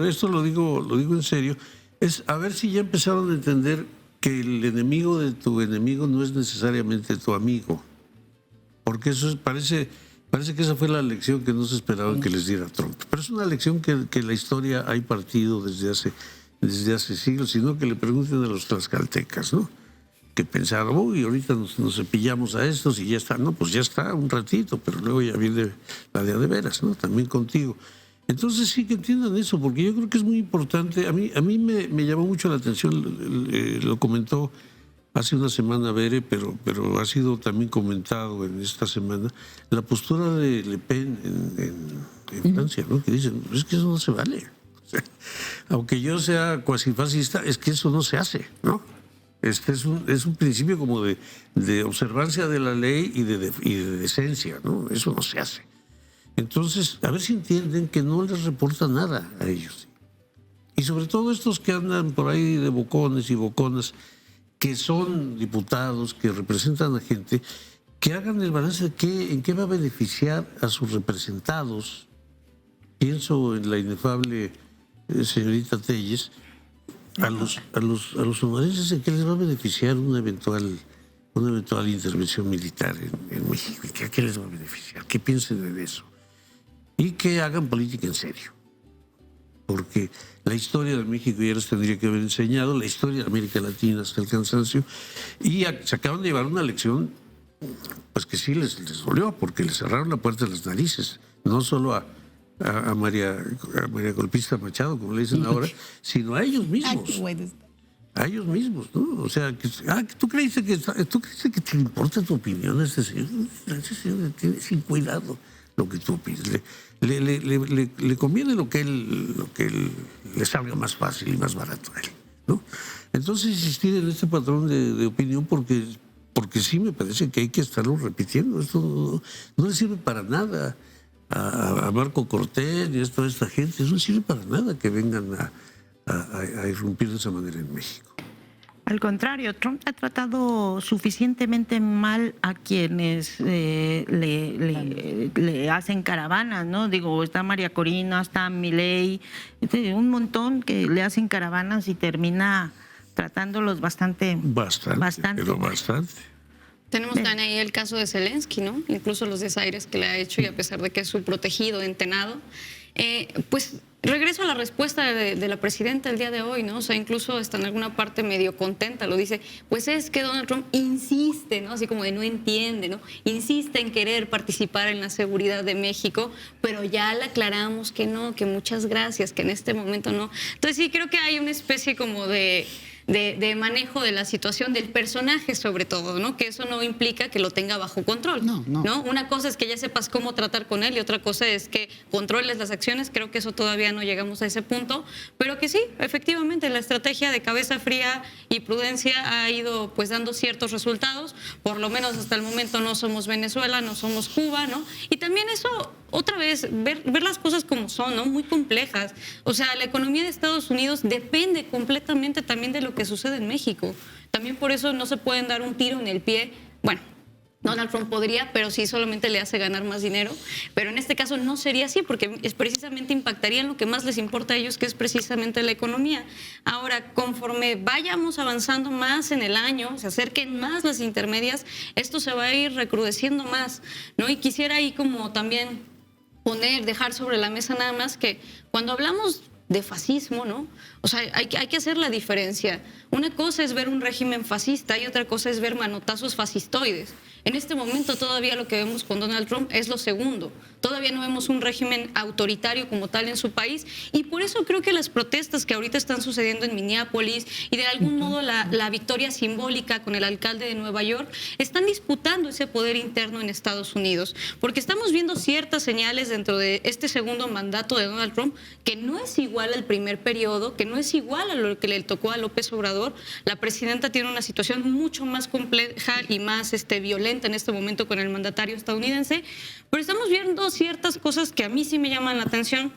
[SPEAKER 4] esto lo digo en serio, es a ver si ya empezaron a entender que el enemigo de tu enemigo no es necesariamente tu amigo, porque eso parece Parece que esa fue la lección que no se esperaba que les diera Trump. Pero es una lección que la historia ha impartido desde hace siglos, sino que le pregunten a los tlaxcaltecas, ¿no? Que pensaron, uy, ahorita nos cepillamos a estos y ya está. No, pues ya está un ratito, pero luego ya viene la de veras, ¿no? También contigo. Entonces sí que entiendan eso, porque yo creo que es muy importante. A mí me llamó mucho la atención, lo comentó hace una semana Bere, pero ha sido también comentado en esta semana, la postura de Le Pen en Francia, ¿no? Que dicen, es que eso no se vale. O sea, aunque yo sea cuasi fascista, es que eso no se hace, ¿no? Este es un principio como de observancia de la ley y de decencia, ¿no? Eso no se hace. Entonces, a ver si entienden que no les reporta nada a ellos. Y sobre todo estos que andan por ahí de bocones y boconas, que son diputados, que representan a gente, que hagan el balance de en qué va a beneficiar a sus representados. Pienso en la inefable señorita Telles, a los sonorenses, en qué les va a beneficiar una eventual intervención militar en México. ¿Qué les va a beneficiar? ¿Qué piensen de eso? Y que hagan política en serio. Porque la historia de México ya les tendría que haber enseñado, la historia de América Latina hasta el cansancio, y se acaban de llevar una lección pues que sí les dolió, porque les cerraron la puerta de las narices, no solo a María Golpista Machado, como le dicen ahora, sino a ellos mismos. A ellos mismos, ¿no? O sea, ¿tú crees que te importa tu opinión a este señor? Ese señor tiene sin cuidado lo que tú opinas. Le conviene lo que él le salga más fácil y más barato a él, ¿no? Entonces insistir en este patrón de opinión porque sí me parece que hay que estarlo repitiendo. Esto no le sirve para nada a Marco Cortés y a toda esta gente. Eso no sirve para nada que vengan a irrumpir de esa manera en México.
[SPEAKER 1] Al contrario, Trump ha tratado suficientemente mal a quienes le hacen caravanas, ¿no? Digo, está María Corina, está Milei, un montón que le hacen caravanas y termina tratándolos bastante.
[SPEAKER 4] Pero bastante.
[SPEAKER 5] Tenemos también ahí el caso de Zelensky, ¿no? Incluso los desaires que le ha hecho, y a pesar de que es su protegido, entenado. Pues regreso a la respuesta de la presidenta el día de hoy, ¿no? O sea, incluso está en alguna parte medio contenta, lo dice, pues es que Donald Trump insiste, ¿no? Así como de no entiende, ¿no? Insiste en querer participar en la seguridad de México, pero ya le aclaramos que no, que muchas gracias, que en este momento no. Entonces sí, creo que hay una especie como de manejo de la situación del personaje, sobre todo, ¿no? Que eso no implica que lo tenga bajo control. No. Una cosa es que ya sepas cómo tratar con él y otra cosa es que controles las acciones. Creo que eso todavía no llegamos a ese punto, pero que sí, efectivamente, la estrategia de cabeza fría y prudencia ha ido pues dando ciertos resultados. Por lo menos hasta el momento no somos Venezuela, no somos Cuba, ¿no? Y también eso, otra vez, ver las cosas como son, ¿no? Muy complejas. O sea, la economía de Estados Unidos depende completamente también de lo que sucede en México. También por eso no se pueden dar un tiro en el pie. Bueno, Donald Trump podría, pero sí solamente le hace ganar más dinero. Pero en este caso no sería así, porque precisamente impactaría en lo que más les importa a ellos, que es precisamente la economía. Ahora, conforme vayamos avanzando más en el año, se acerquen más las intermedias, esto se va a ir recrudeciendo más, ¿no? Y quisiera ahí como también dejar sobre la mesa nada más que cuando hablamos de fascismo, ¿no? O sea, hay que hacer la diferencia. Una cosa es ver un régimen fascista y otra cosa es ver manotazos fascistoides. En este momento todavía lo que vemos con Donald Trump es lo segundo. Todavía no vemos un régimen autoritario como tal en su país, y por eso creo que las protestas que ahorita están sucediendo en Minneapolis y de algún modo la victoria simbólica con el alcalde de Nueva York están disputando ese poder interno en Estados Unidos, porque estamos viendo ciertas señales dentro de este segundo mandato de Donald Trump que no es igual al primer periodo, que no es igual a lo que le tocó a López Obrador. La presidenta tiene una situación mucho más compleja y más violenta en este momento con el mandatario estadounidense, pero estamos viendo ciertas cosas que a mí sí me llaman la atención.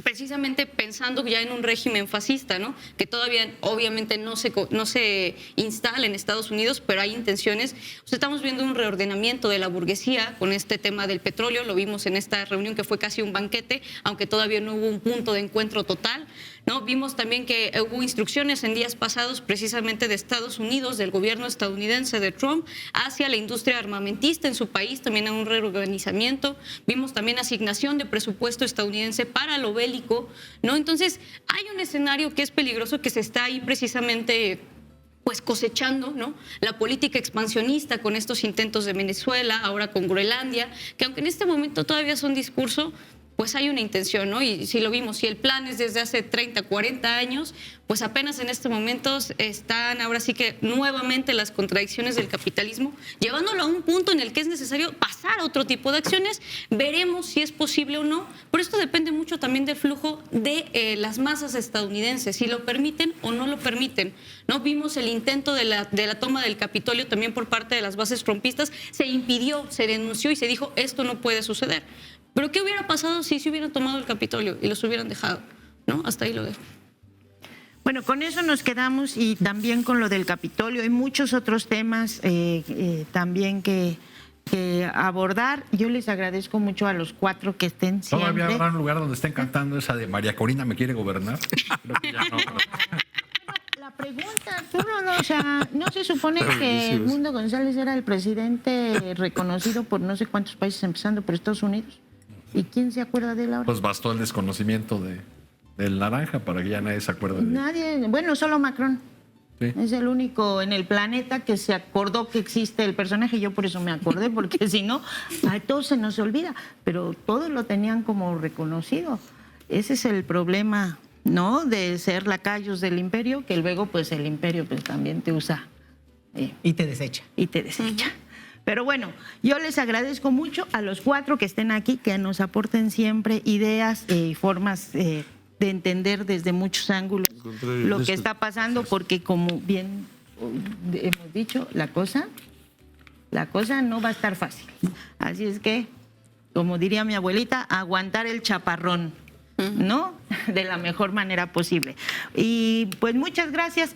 [SPEAKER 5] precisamente pensando ya en un régimen fascista, ¿no? Que todavía obviamente no se instala en Estados Unidos, pero hay intenciones. O sea, estamos viendo un reordenamiento de la burguesía con este tema del petróleo, lo vimos en esta reunión que fue casi un banquete, aunque todavía no hubo un punto de encuentro total, ¿no? Vimos también que hubo instrucciones en días pasados precisamente de Estados Unidos, del gobierno estadounidense de Trump, hacia la industria armamentista en su país, también a un reorganizamiento. Vimos también asignación de presupuesto estadounidense para lo bélico, ¿no? Entonces, hay un escenario que es peligroso, que se está ahí precisamente pues cosechando, ¿no? La política expansionista con estos intentos de Venezuela, ahora con Groenlandia, que aunque en este momento todavía son discurso, pues hay una intención, ¿no? Y si lo vimos, si el plan es desde hace 30, 40 años, pues apenas en este momento están ahora sí que nuevamente las contradicciones del capitalismo, llevándolo a un punto en el que es necesario pasar a otro tipo de acciones. Veremos si es posible o no, pero esto depende mucho también del flujo de las masas estadounidenses, si lo permiten o no lo permiten, ¿no? Vimos el intento de la toma del Capitolio también por parte de las bases trumpistas, se impidió, se denunció y se dijo, esto no puede suceder. Pero ¿qué hubiera pasado si se hubieran tomado el Capitolio y los hubieran dejado? ¿No? Hasta ahí lo dejo.
[SPEAKER 1] Bueno, con eso nos quedamos y también con lo del Capitolio. Hay muchos otros temas también que abordar. Yo les agradezco mucho a los 4 que estén siempre.
[SPEAKER 3] ¿Todavía habrá un lugar donde estén cantando esa de María Corina me quiere gobernar? Creo que ya no.
[SPEAKER 1] La pregunta, Arturo, no, o sea, ¿no se supone que Edmundo González era el presidente reconocido por no sé cuántos países, empezando por Estados Unidos? ¿Y quién se acuerda de él ahora?
[SPEAKER 3] Pues bastó el desconocimiento del naranja para que ya nadie se acuerde de él.
[SPEAKER 1] Nadie, bueno, solo Macron.
[SPEAKER 3] Sí.
[SPEAKER 1] Es el único en el planeta que se acordó que existe el personaje. Yo por eso me acordé, porque si no, a todos se nos olvida. Pero todos lo tenían como reconocido. Ese es el problema, ¿no? De ser lacayos del imperio, que luego pues el imperio pues también te usa.
[SPEAKER 2] Y te desecha.
[SPEAKER 1] Y te desecha. Pero bueno, yo les agradezco mucho a los 4 que estén aquí, que nos aporten siempre ideas y formas de entender desde muchos ángulos lo que está pasando, porque como bien hemos dicho, la cosa no va a estar fácil. Así es que, como diría mi abuelita, aguantar el chaparrón, ¿no? De la mejor manera posible. Y pues muchas gracias.